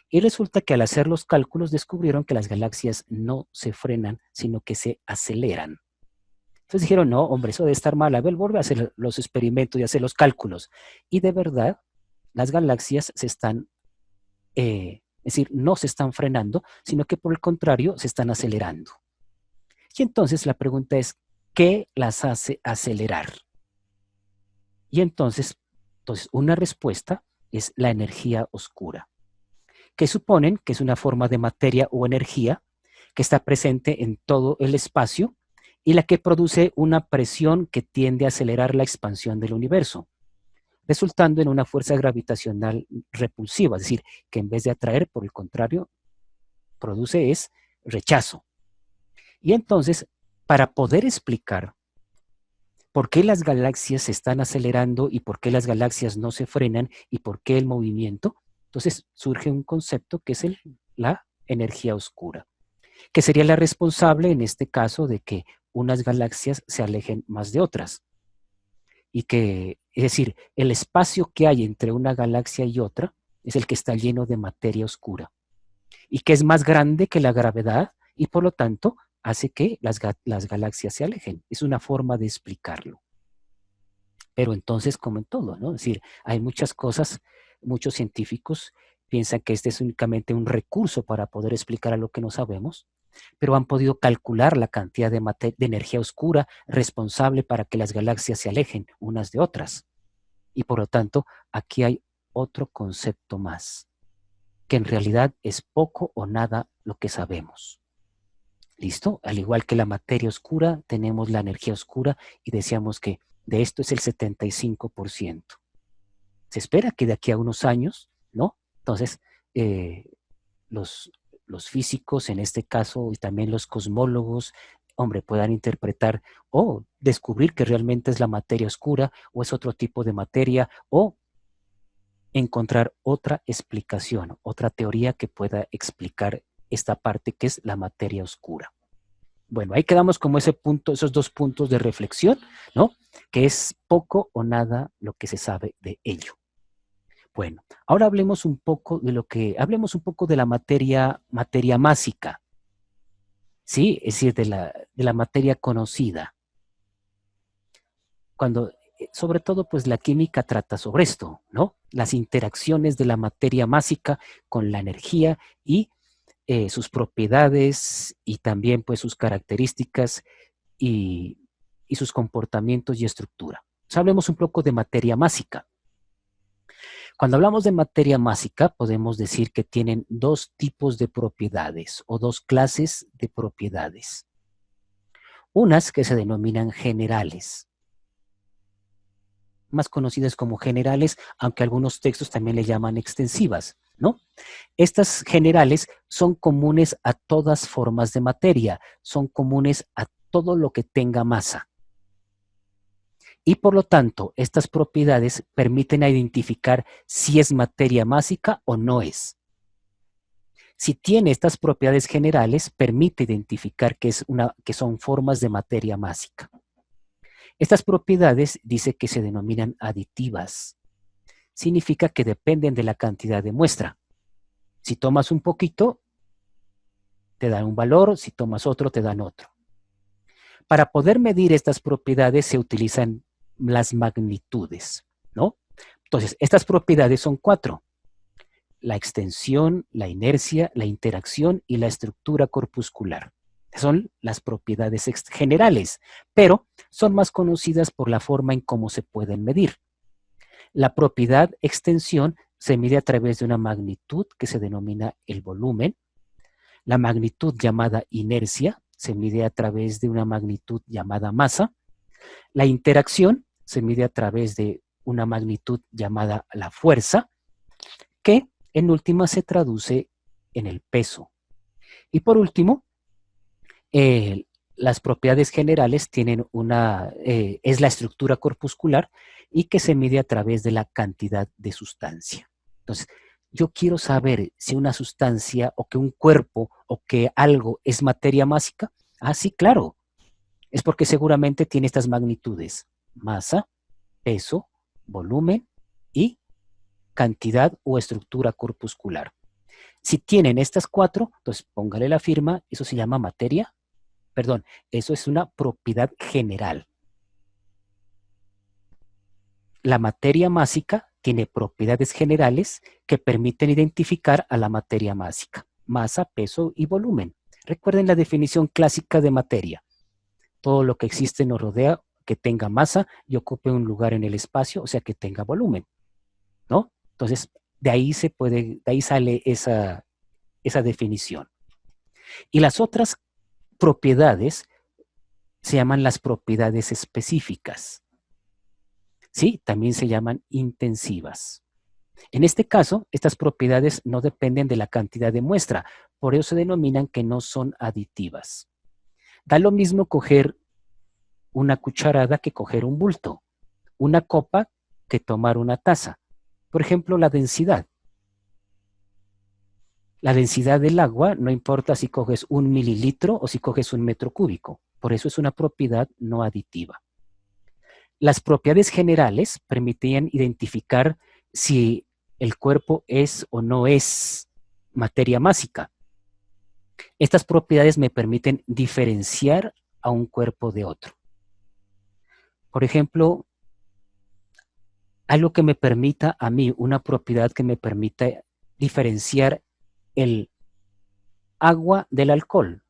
Y resulta que al hacer los cálculos descubrieron que las galaxias no se frenan, sino que se aceleran. Entonces dijeron, no, hombre, eso debe estar mal. A ver, vuelve a hacer los experimentos y hacer los cálculos. Y de verdad, las galaxias se están, es decir, no se están frenando, sino que por el contrario, se están acelerando. Y entonces la pregunta es, ¿qué las hace acelerar? Y entonces una respuesta es la energía oscura, que suponen que es una forma de materia o energía que está presente en todo el espacio y la que produce una presión que tiende a acelerar la expansión del universo, resultando en una fuerza gravitacional repulsiva, es decir, que en vez de atraer, por el contrario, produce es rechazo. Y entonces, para poder explicar por qué las galaxias se están acelerando y por qué las galaxias no se frenan y por qué el movimiento, entonces surge un concepto que es la energía oscura, que sería la responsable en este caso de que unas galaxias se alejen más de otras. Y que, es decir, el espacio que hay entre una galaxia y otra es el que está lleno de materia oscura y que es más grande que la gravedad y por lo tanto hace que las galaxias se alejen. Es una forma de explicarlo. Pero entonces, como en todo, ¿no? Es decir, hay muchas cosas, muchos científicos piensan que este es únicamente un recurso para poder explicar a lo que no sabemos, pero han podido calcular la cantidad de energía oscura responsable para que las galaxias se alejen unas de otras. Y por lo tanto, aquí hay otro concepto más, que en realidad es poco o nada lo que sabemos. ¿Listo? Al igual que la materia oscura, tenemos la energía oscura y decíamos que de esto es el 75%. Se espera que de aquí a unos años, ¿no? Entonces, los físicos en este caso y también los cosmólogos, hombre, puedan interpretar o descubrir que realmente es la materia oscura o es otro tipo de materia o encontrar otra explicación, otra teoría que pueda explicar esta parte que es la materia oscura. Bueno, ahí quedamos como ese punto, esos dos puntos de reflexión, ¿no? Que es poco o nada lo que se sabe de ello. Bueno, ahora hablemos un poco de la materia másica, ¿sí? Es decir, de la materia conocida. Cuando, sobre todo, pues la química trata sobre esto, ¿no? Las interacciones de la materia másica con la energía y sus propiedades y también pues sus características y sus comportamientos y estructura. O sea, hablemos un poco de materia másica. Cuando hablamos de materia másica, podemos decir que tienen dos tipos de propiedades o dos clases de propiedades. Unas que se denominan generales, más conocidas como generales, aunque algunos textos también le llaman extensivas, ¿no? Estas generales son comunes a todas formas de materia, son comunes a todo lo que tenga masa. Y por lo tanto, estas propiedades permiten identificar si es materia másica o no es. Si tiene estas propiedades generales, permite identificar que son formas de materia másica. Estas propiedades dice que se denominan aditivas. Significa que dependen de la cantidad de muestra. Si tomas un poquito, te dan un valor, si tomas otro, te dan otro. Para poder medir estas propiedades se utilizan las magnitudes, ¿no? Entonces, estas propiedades son 4. La extensión, la inercia, la interacción y la estructura corpuscular. Son las propiedades generales, pero son más conocidas por la forma en cómo se pueden medir. La propiedad extensión se mide a través de una magnitud que se denomina el volumen. La magnitud llamada inercia se mide a través de una magnitud llamada masa. La interacción se mide a través de una magnitud llamada la fuerza, que en última se traduce en el peso. Y por último, las propiedades generales tienen es la estructura corpuscular y que se mide a través de la cantidad de sustancia. Entonces, yo quiero saber si una sustancia o que un cuerpo o que algo es materia másica. Ah, sí, claro. Es porque seguramente tiene estas magnitudes: masa, peso, volumen y cantidad o estructura corpuscular. Si tienen estas 4, entonces póngale la firma, eso se llama materia. Perdón, eso es una propiedad general. La materia másica tiene propiedades generales que permiten identificar a la materia másica: masa, peso y volumen. Recuerden la definición clásica de materia. Todo lo que existe nos rodea, que tenga masa y ocupe un lugar en el espacio, o sea, que tenga volumen, ¿no? Entonces, de ahí sale esa definición. Y las otras propiedades se llaman las propiedades específicas. Sí, también se llaman intensivas. En este caso, estas propiedades no dependen de la cantidad de muestra, por eso se denominan que no son aditivas. Da lo mismo coger una cucharada que coger un bulto, una copa que tomar una taza. Por ejemplo, la densidad. La densidad del agua no importa si coges 1 mililitro o si coges 1 metro cúbico. Por eso es una propiedad no aditiva. Las propiedades generales permitían identificar si el cuerpo es o no es materia másica. Estas propiedades me permiten diferenciar a un cuerpo de otro. Por ejemplo, algo que me permita a mí, una propiedad que me permita diferenciar el agua del alcohol.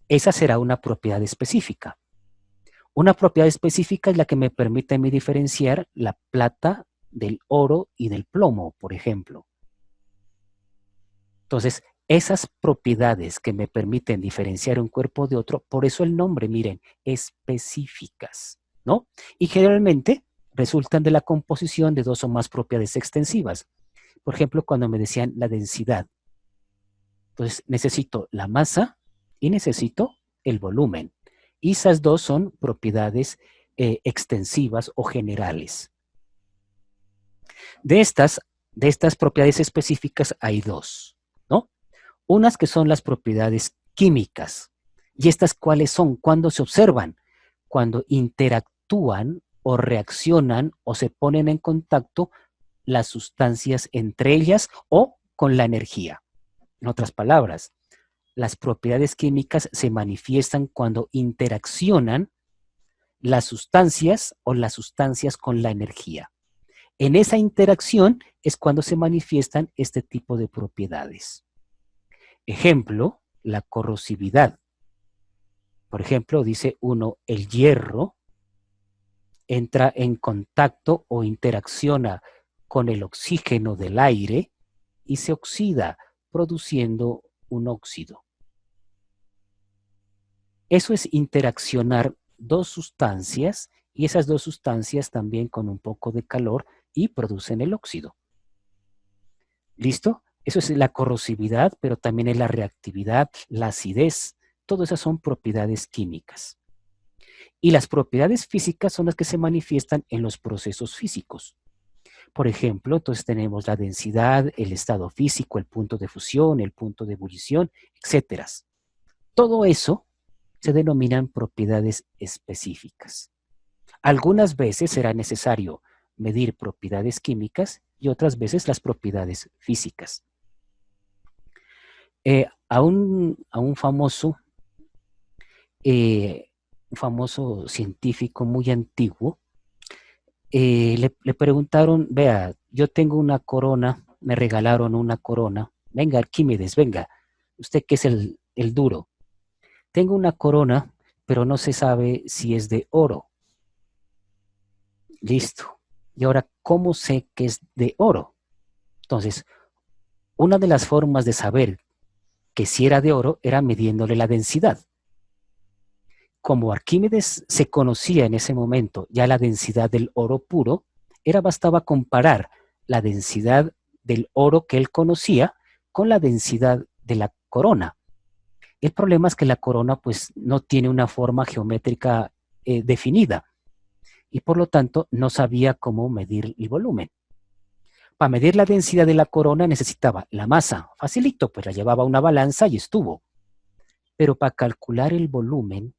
Esa será una propiedad específica. Una propiedad específica es la que me permite a mí diferenciar la plata del oro y del plomo, por ejemplo. Entonces, esas propiedades que me permiten diferenciar un cuerpo de otro, por eso el nombre, miren, específicas, ¿no? Y generalmente resultan de la composición de 2 o más propiedades extensivas. Por ejemplo, cuando me decían la densidad. Entonces, necesito la masa y necesito el volumen. Y esas 2 son propiedades extensivas o generales. De estas propiedades específicas hay 2, ¿no? Unas que son las propiedades químicas. ¿Y estas cuáles son? ¿Cuándo se observan? Cuando interactúan o reaccionan o se ponen en contacto las sustancias entre ellas o con la energía. En otras palabras, las propiedades químicas se manifiestan cuando interaccionan las sustancias o las sustancias con la energía. En esa interacción es cuando se manifiestan este tipo de propiedades. Ejemplo, la corrosividad. Por ejemplo, dice uno, el hierro entra en contacto o interacciona con el oxígeno del aire y se oxida, produciendo un óxido. Eso es interaccionar dos sustancias y esas dos sustancias también con un poco de calor y producen el óxido. ¿Listo? Eso es la corrosividad, pero también es la reactividad, la acidez. Todas esas son propiedades químicas. Y las propiedades físicas son las que se manifiestan en los procesos físicos. Por ejemplo, entonces tenemos la densidad, el estado físico, el punto de fusión, el punto de ebullición, etc. Todo eso se denominan propiedades específicas. Algunas veces será necesario medir propiedades químicas y otras veces las propiedades físicas. A un famoso científico muy antiguo, le preguntaron, vea, yo tengo una corona, me regalaron una corona, venga Arquímedes, venga, usted que es el duro, tengo una corona, pero no se sabe si es de oro. Listo. Y ahora, ¿cómo sé que es de oro? Entonces, una de las formas de saber que si era de oro era midiéndole la densidad. Como Arquímedes se conocía en ese momento ya la densidad del oro puro, bastaba comparar la densidad del oro que él conocía con la densidad de la corona. El problema es que la corona pues no tiene una forma geométrica definida y por lo tanto no sabía cómo medir el volumen. Para medir la densidad de la corona necesitaba la masa, facilito, pues la llevaba a una balanza y estuvo. Pero para calcular el volumen,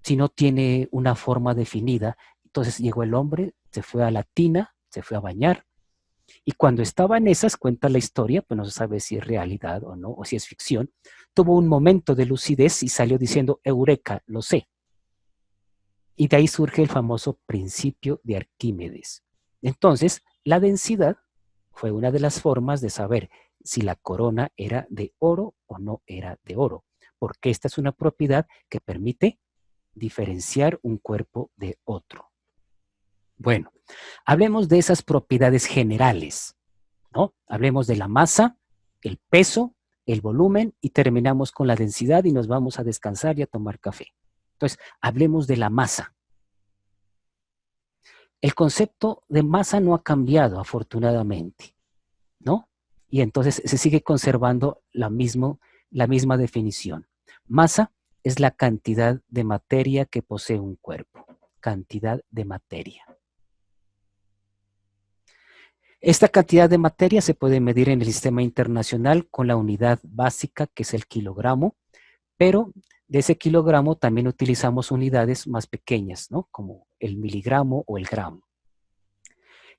si no tiene una forma definida, entonces llegó el hombre, se fue a la tina, se fue a bañar, y cuando estaba en esas, cuenta la historia, pues no se sabe si es realidad o no, o si es ficción, tuvo un momento de lucidez y salió diciendo, Eureka, lo sé. Y de ahí surge el famoso principio de Arquímedes. Entonces, la densidad fue una de las formas de saber si la corona era de oro o no era de oro, porque esta es una propiedad que permite diferenciar un cuerpo de otro. Bueno, hablemos de esas propiedades generales, ¿no? Hablemos de la masa, el peso, el volumen y terminamos con la densidad y nos vamos a descansar y a tomar café. Entonces, hablemos de la masa. El concepto de masa no ha cambiado, afortunadamente, ¿no? Y entonces se sigue conservando la misma definición. Masa es la cantidad de materia que posee un cuerpo. Cantidad de materia. Esta cantidad de materia se puede medir en el sistema internacional con la unidad básica, que es el kilogramo, pero de ese kilogramo también utilizamos unidades más pequeñas, ¿no? Como el miligramo o el gramo.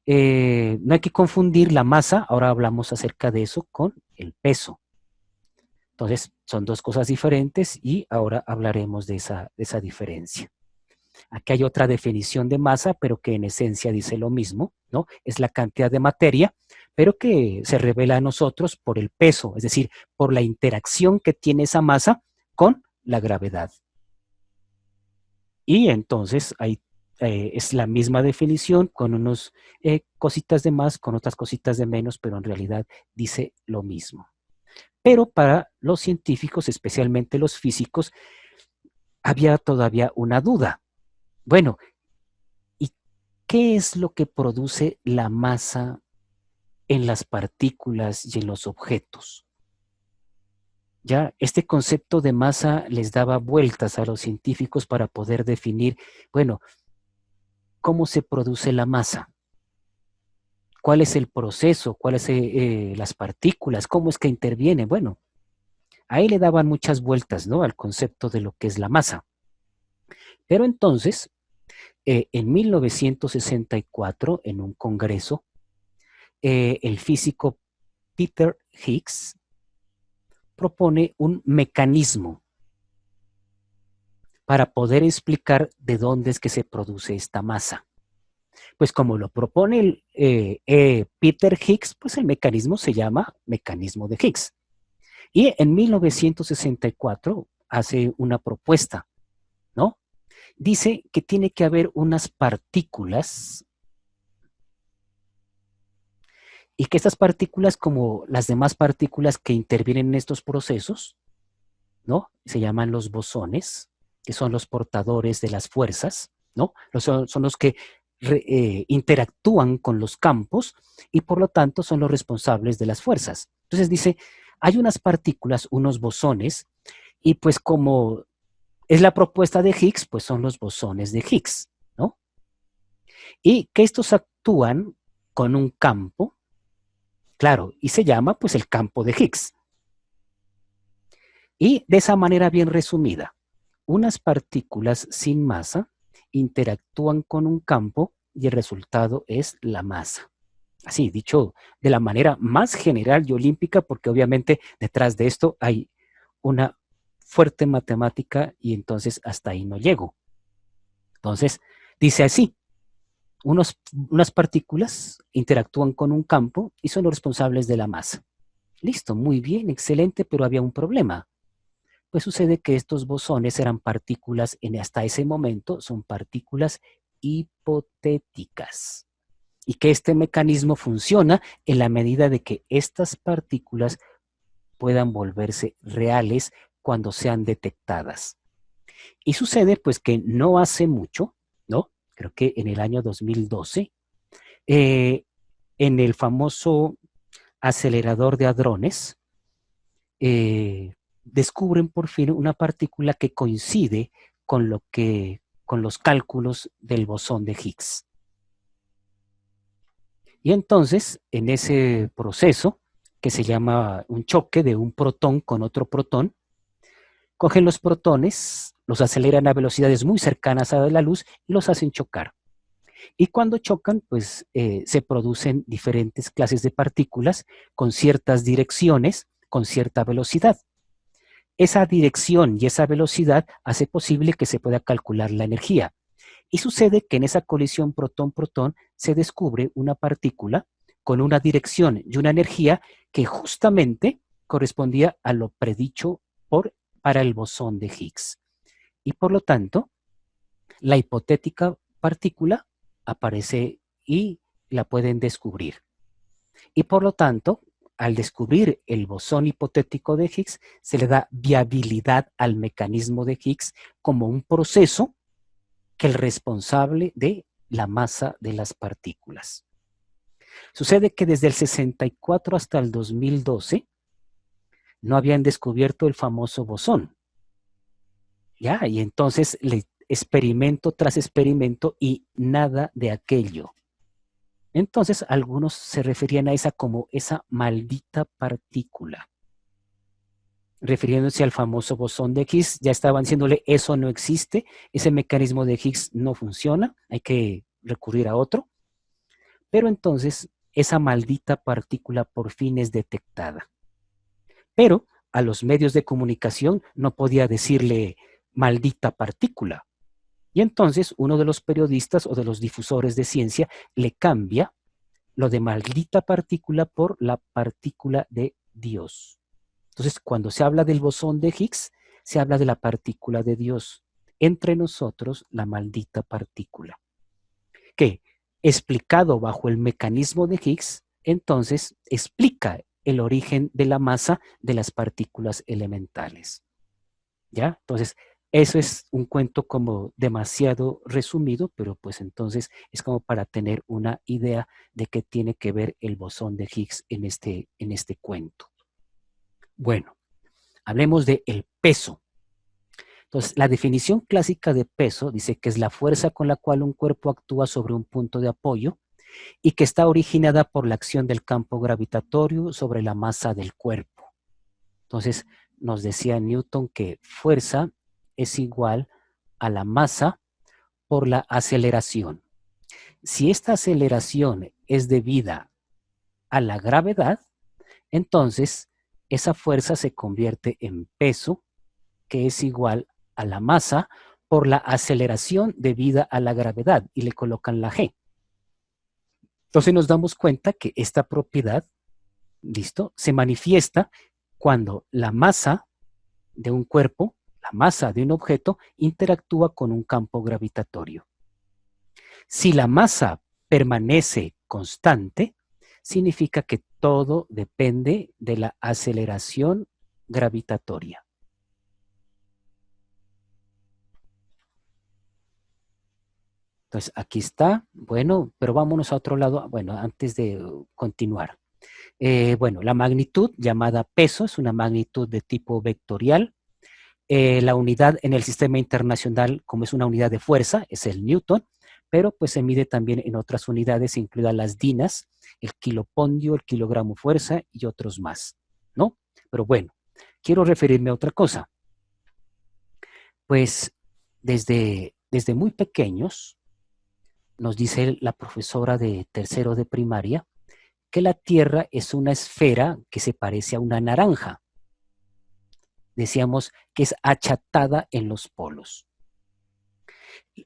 No hay que confundir la masa, ahora hablamos acerca de eso, con el peso. Entonces, son dos cosas diferentes y ahora hablaremos de esa diferencia. Aquí hay otra definición de masa, pero que en esencia dice lo mismo, ¿no? Es la cantidad de materia, pero que se revela a nosotros por el peso, es decir, por la interacción que tiene esa masa con la gravedad. Y entonces ahí es la misma definición con unas cositas de más, con otras cositas de menos, pero en realidad dice lo mismo. Pero para los científicos, especialmente los físicos, había todavía una duda. Bueno, ¿y qué es lo que produce la masa en las partículas y en los objetos? Ya este concepto de masa les daba vueltas a los científicos para poder definir, bueno, ¿cómo se produce la masa? ¿Cuál es el proceso? ¿Cuáles son las partículas? ¿Cómo es que intervienen? Bueno, ahí le daban muchas vueltas, ¿no? Al concepto de lo que es la masa. Pero entonces, en 1964, en un congreso, el físico Peter Higgs propone un mecanismo para poder explicar de dónde es que se produce esta masa. Pues como lo propone Peter Higgs, pues el mecanismo se llama mecanismo de Higgs. Y en 1964 hace una propuesta, ¿no? Dice que tiene que haber unas partículas Y que estas partículas, como las demás partículas que intervienen en estos procesos, ¿no? Se llaman los bosones, que son los portadores de las fuerzas, ¿no? Son los que interactúan con los campos y por lo tanto son los responsables de las fuerzas. Entonces dice, hay unas partículas, unos bosones, y pues como es la propuesta de Higgs, pues son los bosones de Higgs, ¿no? Y que estos actúan con un campo, claro, y se llama pues el campo de Higgs. Y de esa manera bien resumida, unas partículas sin masa interactúan con un campo y el resultado es la masa. Así, dicho de la manera más general y olímpica, porque obviamente detrás de esto hay una fuerte matemática y entonces hasta ahí no llego. Entonces, dice así, unas partículas interactúan con un campo y son los responsables de la masa. Listo, muy bien, excelente, pero había un problema. Pues sucede que estos bosones eran partículas, hasta ese momento son partículas hipotéticas. Y que este mecanismo funciona en la medida de que estas partículas puedan volverse reales cuando sean detectadas. Y sucede pues que no hace mucho, ¿no? Creo que en el año 2012, en el famoso acelerador de hadrones, descubren por fin una partícula que coincide con los cálculos del bosón de Higgs. Y entonces, en ese proceso, que se llama un choque de un protón con otro protón, cogen los protones, los aceleran a velocidades muy cercanas a la luz y los hacen chocar. Y cuando chocan, pues se producen diferentes clases de partículas con ciertas direcciones, con cierta velocidad. Esa dirección y esa velocidad hace posible que se pueda calcular la energía. Y sucede que en esa colisión protón-protón se descubre una partícula con una dirección y una energía que justamente correspondía a lo predicho para el bosón de Higgs. Y por lo tanto, la hipotética partícula aparece y la pueden descubrir. Y por lo tanto, al descubrir el bosón hipotético de Higgs, se le da viabilidad al mecanismo de Higgs como un proceso que el responsable de la masa de las partículas. Sucede que desde el 64 hasta el 2012 no habían descubierto el famoso bosón. ¿Ya? Y entonces experimento tras experimento y nada de aquello. Entonces algunos se referían a esa como esa maldita partícula. Refiriéndose al famoso bosón de Higgs, ya estaban diciéndole eso no existe, ese mecanismo de Higgs no funciona, hay que recurrir a otro. Pero entonces esa maldita partícula por fin es detectada. Pero a los medios de comunicación no podía decirle maldita partícula. Y entonces uno de los periodistas o de los difusores de ciencia le cambia lo de maldita partícula por la partícula de Dios. Entonces, cuando se habla del bosón de Higgs, se habla de la partícula de Dios. Entre nosotros, la maldita partícula. Que, explicado bajo el mecanismo de Higgs, entonces explica el origen de la masa de las partículas elementales. ¿Ya? Entonces, eso es un cuento como demasiado resumido, pero pues entonces es como para tener una idea de qué tiene que ver el bosón de Higgs en este cuento. Bueno, hablemos de el peso. Entonces, la definición clásica de peso dice que es la fuerza con la cual un cuerpo actúa sobre un punto de apoyo y que está originada por la acción del campo gravitatorio sobre la masa del cuerpo. Entonces, nos decía Newton que fuerza es igual a la masa por la aceleración. Si esta aceleración es debida a la gravedad, entonces esa fuerza se convierte en peso, que es igual a la masa por la aceleración debida a la gravedad, y le colocan la G. Entonces nos damos cuenta que esta propiedad, ¿listo?, se manifiesta cuando la masa de un cuerpo, la masa de un objeto, interactúa con un campo gravitatorio. Si la masa permanece constante, significa que todo depende de la aceleración gravitatoria. Entonces, aquí está. Bueno, pero vámonos a otro lado. Bueno, antes de continuar. Bueno, la magnitud llamada peso es una magnitud de tipo vectorial. La unidad en el sistema internacional, como es una unidad de fuerza, es el newton, pero pues se mide también en otras unidades, incluidas las dinas, el kilopondio, el kilogramo fuerza y otros más, ¿no? Pero bueno, quiero referirme a otra cosa. Pues desde muy pequeños, nos dice la profesora de tercero de primaria, que la Tierra es una esfera que se parece a una naranja. Decíamos que es achatada en los polos.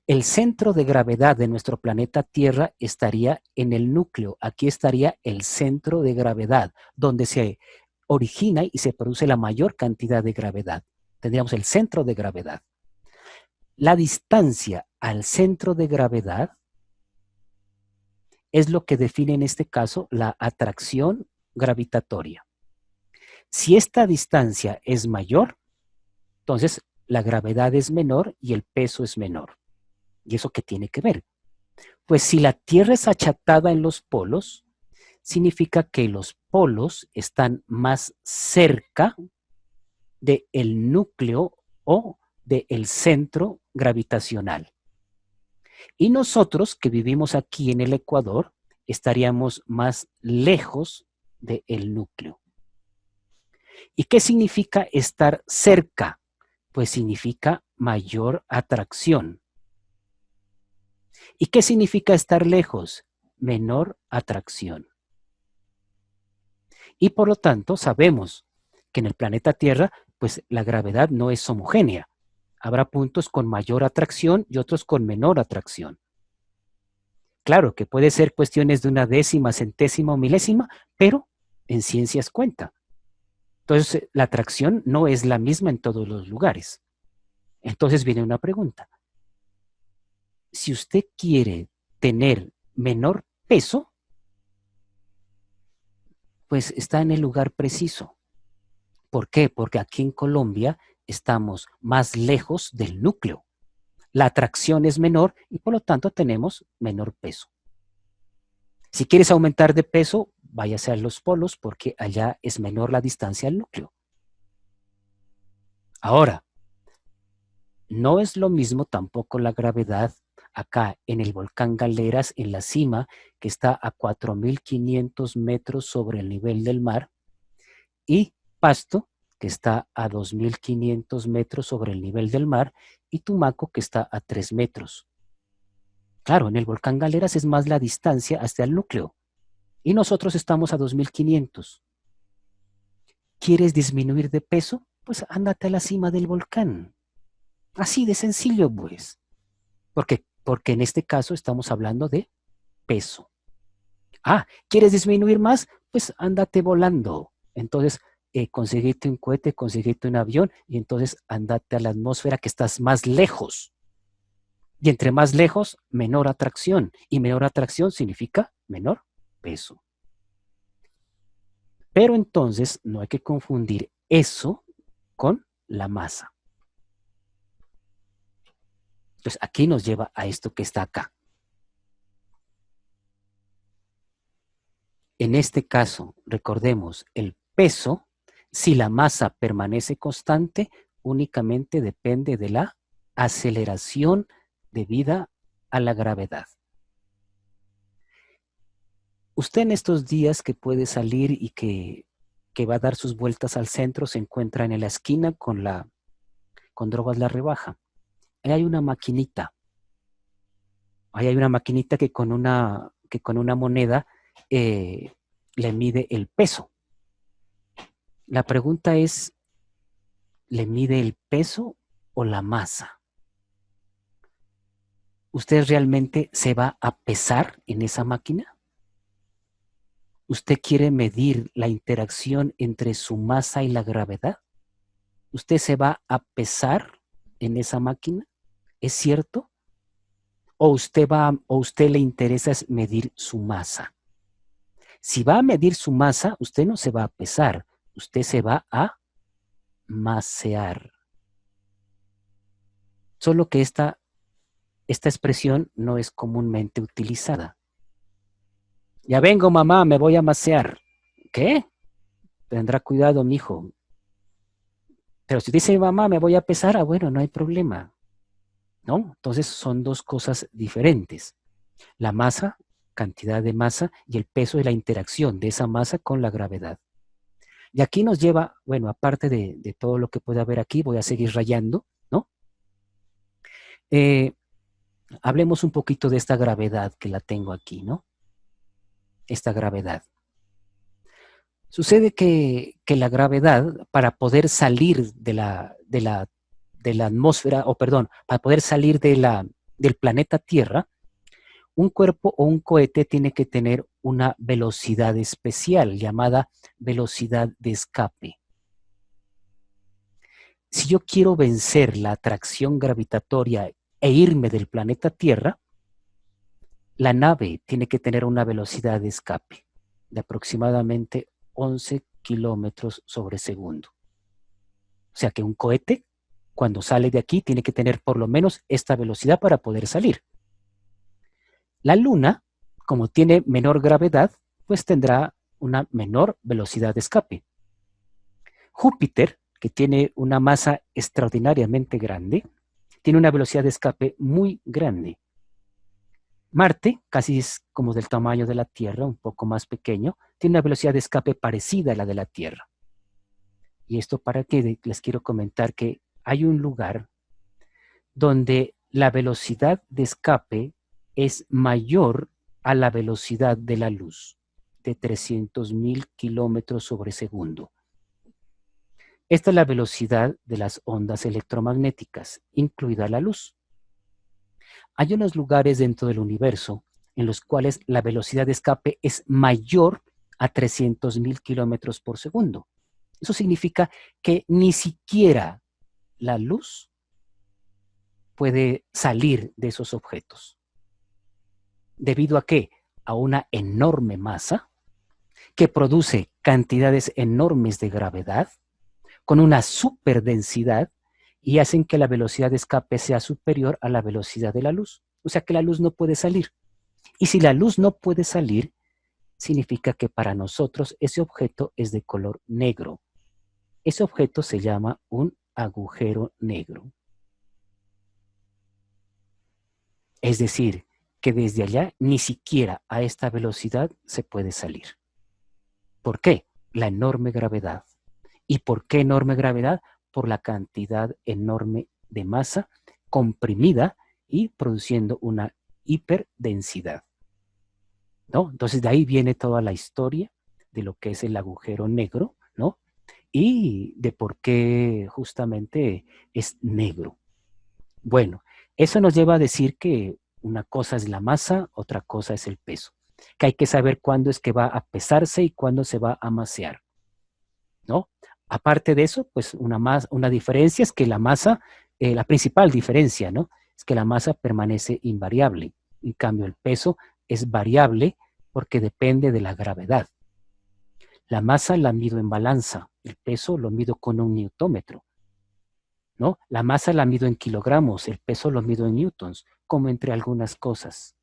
El centro de gravedad de nuestro planeta Tierra estaría en el núcleo. Aquí estaría el centro de gravedad, donde se origina y se produce la mayor cantidad de gravedad. Tendríamos el centro de gravedad. La distancia al centro de gravedad es lo que define en este caso la atracción gravitatoria. Si esta distancia es mayor, entonces la gravedad es menor y el peso es menor. ¿Y eso qué tiene que ver? Pues si la Tierra es achatada en los polos, significa que los polos están más cerca del núcleo o del centro gravitacional. Y nosotros que vivimos aquí en el Ecuador, estaríamos más lejos del núcleo. ¿Y qué significa estar cerca? Pues significa mayor atracción. ¿Y qué significa estar lejos? Menor atracción. Y por lo tanto sabemos que en el planeta Tierra, pues la gravedad no es homogénea. Habrá puntos con mayor atracción y otros con menor atracción. Claro que puede ser cuestiones de una décima, centésima o milésima, pero en ciencias cuenta. Entonces, la atracción no es la misma en todos los lugares. Entonces viene una pregunta. Si usted quiere tener menor peso, pues está en el lugar preciso. ¿Por qué? Porque aquí en Colombia estamos más lejos del núcleo. La atracción es menor y por lo tanto tenemos menor peso. Si quieres aumentar de peso, váyase a los polos porque allá es menor la distancia al núcleo. Ahora, no es lo mismo tampoco la gravedad acá en el volcán Galeras, en la cima, que está a 4.500 metros sobre el nivel del mar, y Pasto, que está a 2.500 metros sobre el nivel del mar, y Tumaco, que está a 3 metros. Claro, en el volcán Galeras es más la distancia hasta el núcleo, y nosotros estamos a 2.500. ¿Quieres disminuir de peso? Pues ándate a la cima del volcán. Así de sencillo, pues. Porque en este caso estamos hablando de peso. Ah, ¿quieres disminuir más? Pues ándate volando. Entonces, conseguirte un cohete, conseguirte un avión, y entonces ándate a la atmósfera que estás más lejos. Y entre más lejos, menor atracción. Y menor atracción significa menor peso. Pero entonces no hay que confundir eso con la masa. Entonces aquí nos lleva a esto que está acá. En este caso, recordemos, el peso, si la masa permanece constante, únicamente depende de la aceleración debida a la gravedad. Usted en estos días que puede salir y que va a dar sus vueltas al centro, se encuentra en la esquina con Drogas La Rebaja. Ahí hay una maquinita. Ahí hay una maquinita que con una moneda le mide el peso. La pregunta es, ¿le mide el peso o la masa? ¿Usted realmente se va a pesar en esa máquina? ¿Usted quiere medir la interacción entre su masa y la gravedad? ¿Usted se va a pesar en esa máquina? ¿Es cierto? ¿O usted le interesa medir su masa? Si va a medir su masa, usted no se va a pesar, usted se va a masear. Solo que esta expresión no es comúnmente utilizada. Ya vengo, mamá, me voy a masear. ¿Qué? Tendrá cuidado, mijo. Pero si dice mamá, me voy a pesar, bueno, no hay problema. ¿No? Entonces son dos cosas diferentes. La masa, cantidad de masa, y el peso es la interacción de esa masa con la gravedad. Y aquí nos lleva, bueno, aparte de todo lo que puede haber aquí, voy a seguir rayando, ¿no? Hablemos un poquito de esta gravedad que la tengo aquí, ¿no? Esta gravedad. Sucede que la gravedad, para poder salir de la atmósfera, para poder salir del planeta Tierra, un cuerpo o un cohete tiene que tener una velocidad especial llamada velocidad de escape. Si yo quiero vencer la atracción gravitatoria e irme del planeta Tierra, la nave tiene que tener una velocidad de escape de aproximadamente 11 kilómetros sobre segundo. O sea que un cohete, cuando sale de aquí, tiene que tener por lo menos esta velocidad para poder salir. La Luna, como tiene menor gravedad, pues tendrá una menor velocidad de escape. Júpiter, que tiene una masa extraordinariamente grande, tiene una velocidad de escape muy grande. Marte, casi es como del tamaño de la Tierra, un poco más pequeño, tiene una velocidad de escape parecida a la de la Tierra. Y esto para que les quiero comentar que hay un lugar donde la velocidad de escape es mayor a la velocidad de la luz, de 300.000 kilómetros sobre segundo. Esta es la velocidad de las ondas electromagnéticas, incluida la luz. Hay unos lugares dentro del universo en los cuales la velocidad de escape es mayor a 300.000 kilómetros por segundo. Eso significa que ni siquiera la luz puede salir de esos objetos. ¿Debido a qué? A una enorme masa que produce cantidades enormes de gravedad con una superdensidad y hacen que la velocidad de escape sea superior a la velocidad de la luz. O sea que la luz no puede salir. Y si la luz no puede salir, significa que para nosotros ese objeto es de color negro. Ese objeto se llama un agujero negro. Es decir, que desde allá ni siquiera a esta velocidad se puede salir. ¿Por qué? La enorme gravedad. ¿Y por qué enorme gravedad? Por la cantidad enorme de masa comprimida y produciendo una hiperdensidad, ¿no? Entonces de ahí viene toda la historia de lo que es el agujero negro, ¿no? Y de por qué justamente es negro. Bueno, eso nos lleva a decir que una cosa es la masa, otra cosa es el peso. Que hay que saber cuándo es que va a pesarse y cuándo se va a masear, ¿no? Aparte de eso, pues una diferencia es que la masa, la principal diferencia, ¿no? Es que la masa permanece invariable. En cambio, el peso es variable porque depende de la gravedad. La masa la mido en balanza, el peso lo mido con un newtómetro, ¿no? La masa la mido en kilogramos, el peso lo mido en newtons, como entre algunas cosas,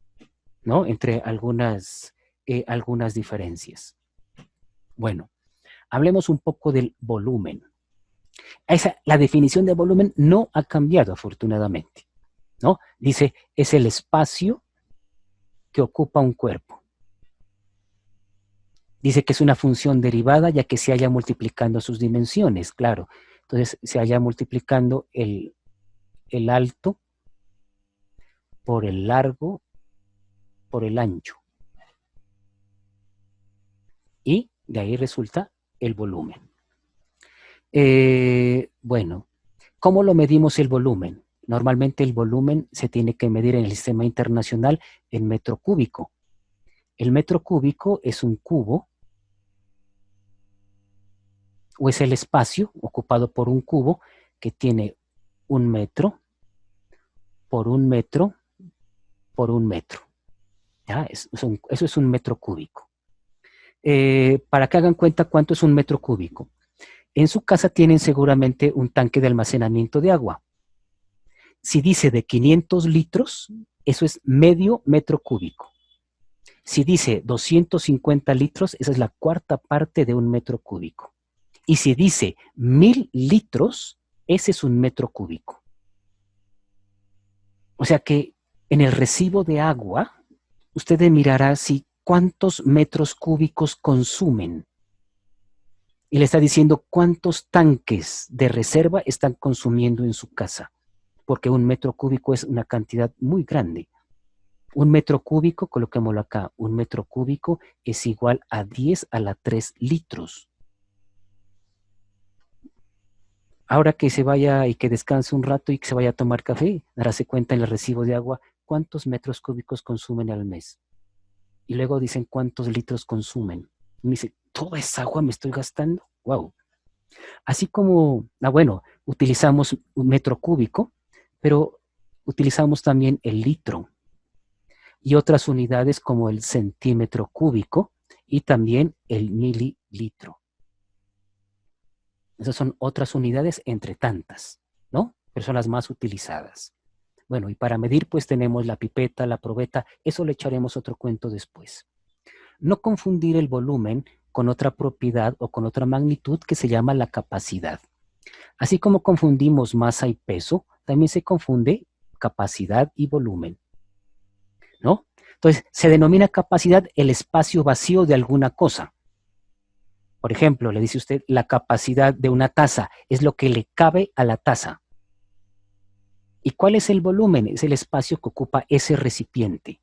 ¿no? Entre algunas diferencias. Bueno, hablemos un poco del volumen. La definición de volumen no ha cambiado afortunadamente, ¿no? Dice, es el espacio que ocupa un cuerpo. Dice que es una función derivada ya que se halla multiplicando sus dimensiones, claro. Entonces se halla multiplicando el alto por el largo por el ancho. Y de ahí resulta el volumen. Bueno, ¿cómo lo medimos el volumen? Normalmente el volumen se tiene que medir en el sistema internacional en metro cúbico. El metro cúbico es un cubo o es el espacio ocupado por un cubo que tiene 1 metro por 1 metro por 1 metro. ¿Ya? Eso es un metro cúbico. para que hagan cuenta cuánto es un metro cúbico. En su casa tienen seguramente un tanque de almacenamiento de agua. Si dice de 500 litros, eso es medio metro cúbico. Si dice 250 litros, esa es la cuarta parte de un metro cúbico. Y si dice 1000 litros, ese es un metro cúbico. O sea que en el recibo de agua, usted mirará si cuántos metros cúbicos consumen. Y le está diciendo cuántos tanques de reserva están consumiendo en su casa. Porque un metro cúbico es una cantidad muy grande. Un metro cúbico, coloquémoslo acá, un metro cúbico es igual a 10 a la 3 litros. Ahora que se vaya y que descanse un rato y que se vaya a tomar café, daráse cuenta en el recibo de agua cuántos metros cúbicos consumen al mes. Y luego dicen cuántos litros consumen. Y me dice, ¿toda esa agua me estoy gastando? ¡Wow! Así como, bueno, utilizamos un metro cúbico, pero utilizamos también el litro y otras unidades como el centímetro cúbico y también el mililitro. Esas son otras unidades entre tantas, ¿no? Pero son las más utilizadas. Bueno, y para medir pues tenemos la pipeta, la probeta, eso le echaremos otro cuento después. No confundir el volumen con otra propiedad o con otra magnitud que se llama la capacidad. Así como confundimos masa y peso, también se confunde capacidad y volumen, ¿no? Entonces, se denomina capacidad el espacio vacío de alguna cosa. Por ejemplo, le dice usted, la capacidad de una taza es lo que le cabe a la taza. ¿Y cuál es el volumen? Es el espacio que ocupa ese recipiente,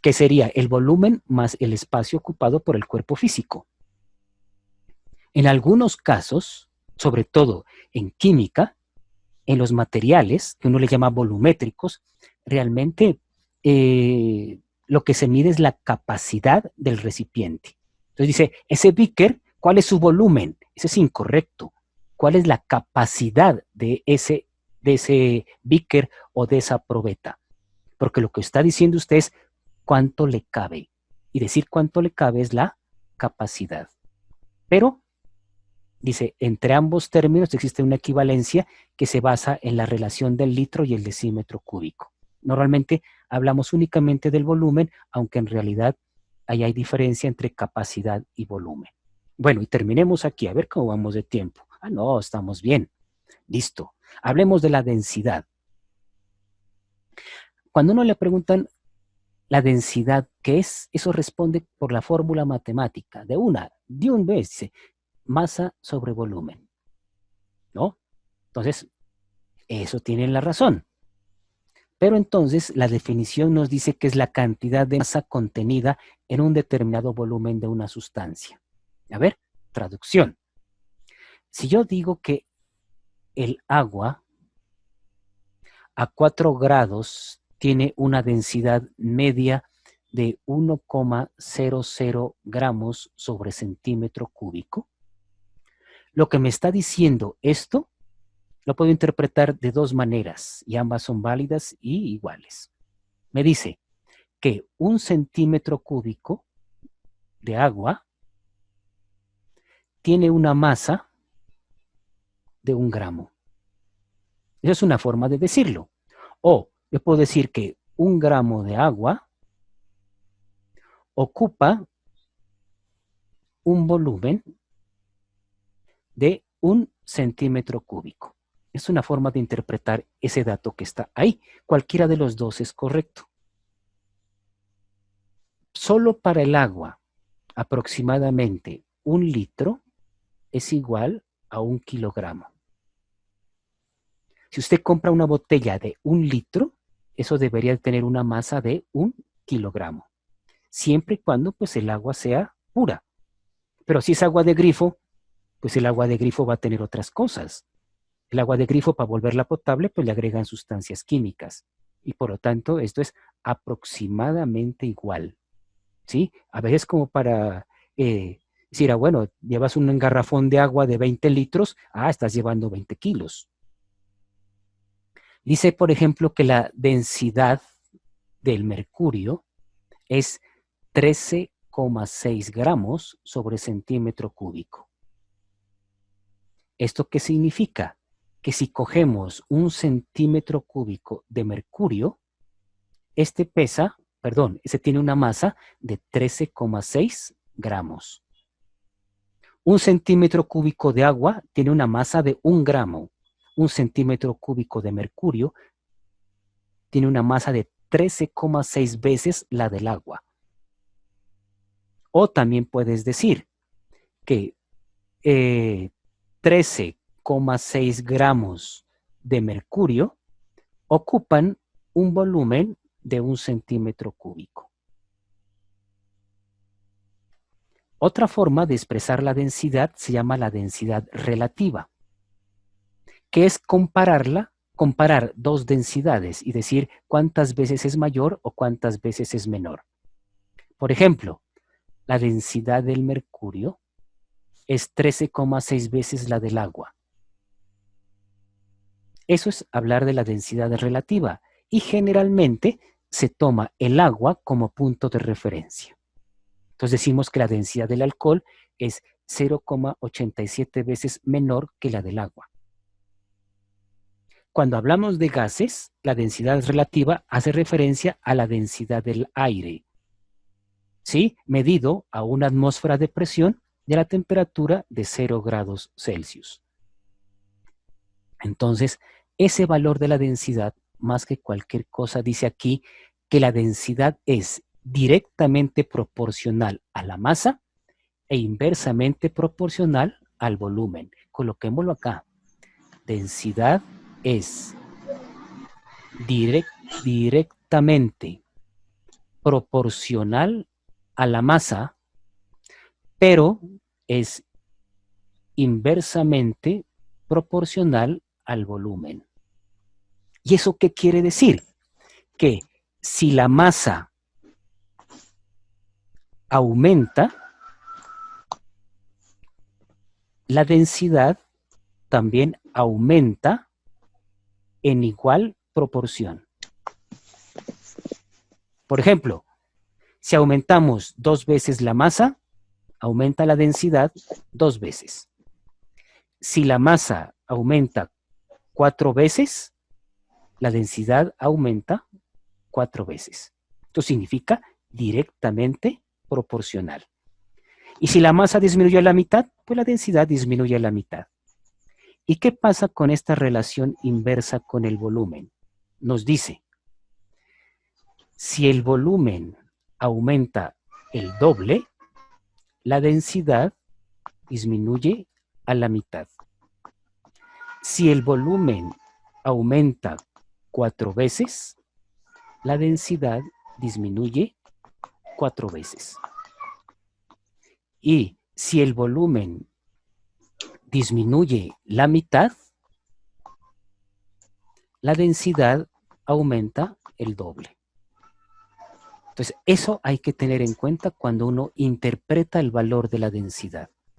que sería el volumen más el espacio ocupado por el cuerpo físico. En algunos casos, sobre todo en química, en los materiales, que uno le llama volumétricos, realmente lo que se mide es la capacidad del recipiente. Entonces dice, ese beaker, ¿cuál es su volumen? Ese es incorrecto. ¿Cuál es la capacidad de ese beaker o de esa probeta? Porque lo que está diciendo usted es cuánto le cabe. Y decir cuánto le cabe es la capacidad. Pero, dice, entre ambos términos existe una equivalencia que se basa en la relación del litro y el decímetro cúbico. Normalmente hablamos únicamente del volumen, aunque en realidad ahí hay diferencia entre capacidad y volumen. Bueno, y terminemos aquí, a ver cómo vamos de tiempo. No, estamos bien. Listo. Hablemos de la densidad. Cuando uno le preguntan la densidad, ¿qué es? Eso responde por la fórmula matemática. De un vez, dice, masa sobre volumen, ¿no? Entonces, eso tiene la razón. Pero entonces la definición nos dice que es la cantidad de masa contenida en un determinado volumen de una sustancia. A ver, traducción. Si yo digo que el agua a 4 grados tiene una densidad media de 1,00 gramos sobre centímetro cúbico, lo que me está diciendo esto lo puedo interpretar de dos maneras y ambas son válidas y iguales. Me dice que 1 centímetro cúbico de agua tiene una masa de 1 gramo. Esa es una forma de decirlo. O yo puedo decir que 1 gramo de agua ocupa un volumen de 1 centímetro cúbico. Es una forma de interpretar ese dato que está ahí. Cualquiera de los dos es correcto. Solo para el agua, aproximadamente 1 litro es igual a 1 kilogramo. Si usted compra una botella de 1 litro, eso debería tener una masa de 1 kilogramo. Siempre y cuando pues, el agua sea pura. Pero si es agua de grifo, pues el agua de grifo va a tener otras cosas. El agua de grifo, para volverla potable, pues le agregan sustancias químicas. Y por lo tanto, esto es aproximadamente igual. ¿Sí? A veces como para decir, bueno, llevas un garrafón de agua de 20 litros, estás llevando 20 kilos. Dice, por ejemplo, que la densidad del mercurio es 13 13,6 gramos sobre centímetro cúbico. ¿Esto qué significa? Que si cogemos un centímetro cúbico de mercurio, este tiene una masa de 13,6 gramos. Un centímetro cúbico de agua tiene una masa de 1 gramo. Un centímetro cúbico de mercurio tiene una masa de 13,6 veces la del agua. O también puedes decir que 13,6 gramos de mercurio ocupan un volumen de 1 centímetro cúbico. Otra forma de expresar la densidad se llama la densidad relativa, que es comparar dos densidades y decir cuántas veces es mayor o cuántas veces es menor. Por ejemplo, la densidad del mercurio es 13,6 veces la del agua. Eso es hablar de la densidad relativa y generalmente se toma el agua como punto de referencia. Entonces decimos que la densidad del alcohol es 0,87 veces menor que la del agua. Cuando hablamos de gases, la densidad relativa hace referencia a la densidad del aire, ¿sí? Medido a una atmósfera de presión y a la temperatura de 0 grados Celsius. Entonces, ese valor de la densidad, más que cualquier cosa, dice aquí que la densidad es directamente proporcional a la masa e inversamente proporcional al volumen. Coloquémoslo acá. Densidad es directamente proporcional a la masa, pero es inversamente proporcional al volumen. ¿Y eso qué quiere decir? Que si la masa aumenta, la densidad también aumenta en igual proporción. Por ejemplo, si aumentamos 2 veces la masa, aumenta la densidad 2 veces. Si la masa aumenta 4 veces, la densidad aumenta 4 veces. Esto significa directamente proporcional. Y si la masa disminuye a la mitad, pues la densidad disminuye a la mitad. ¿Y qué pasa con esta relación inversa con el volumen? Nos dice, si el volumen aumenta el doble, la densidad disminuye a la mitad. Si el volumen aumenta 4 veces, la densidad disminuye 4 veces. Y si el volumen disminuye la mitad, la densidad aumenta el doble. Entonces, eso hay que tener en cuenta cuando uno interpreta el valor de la densidad.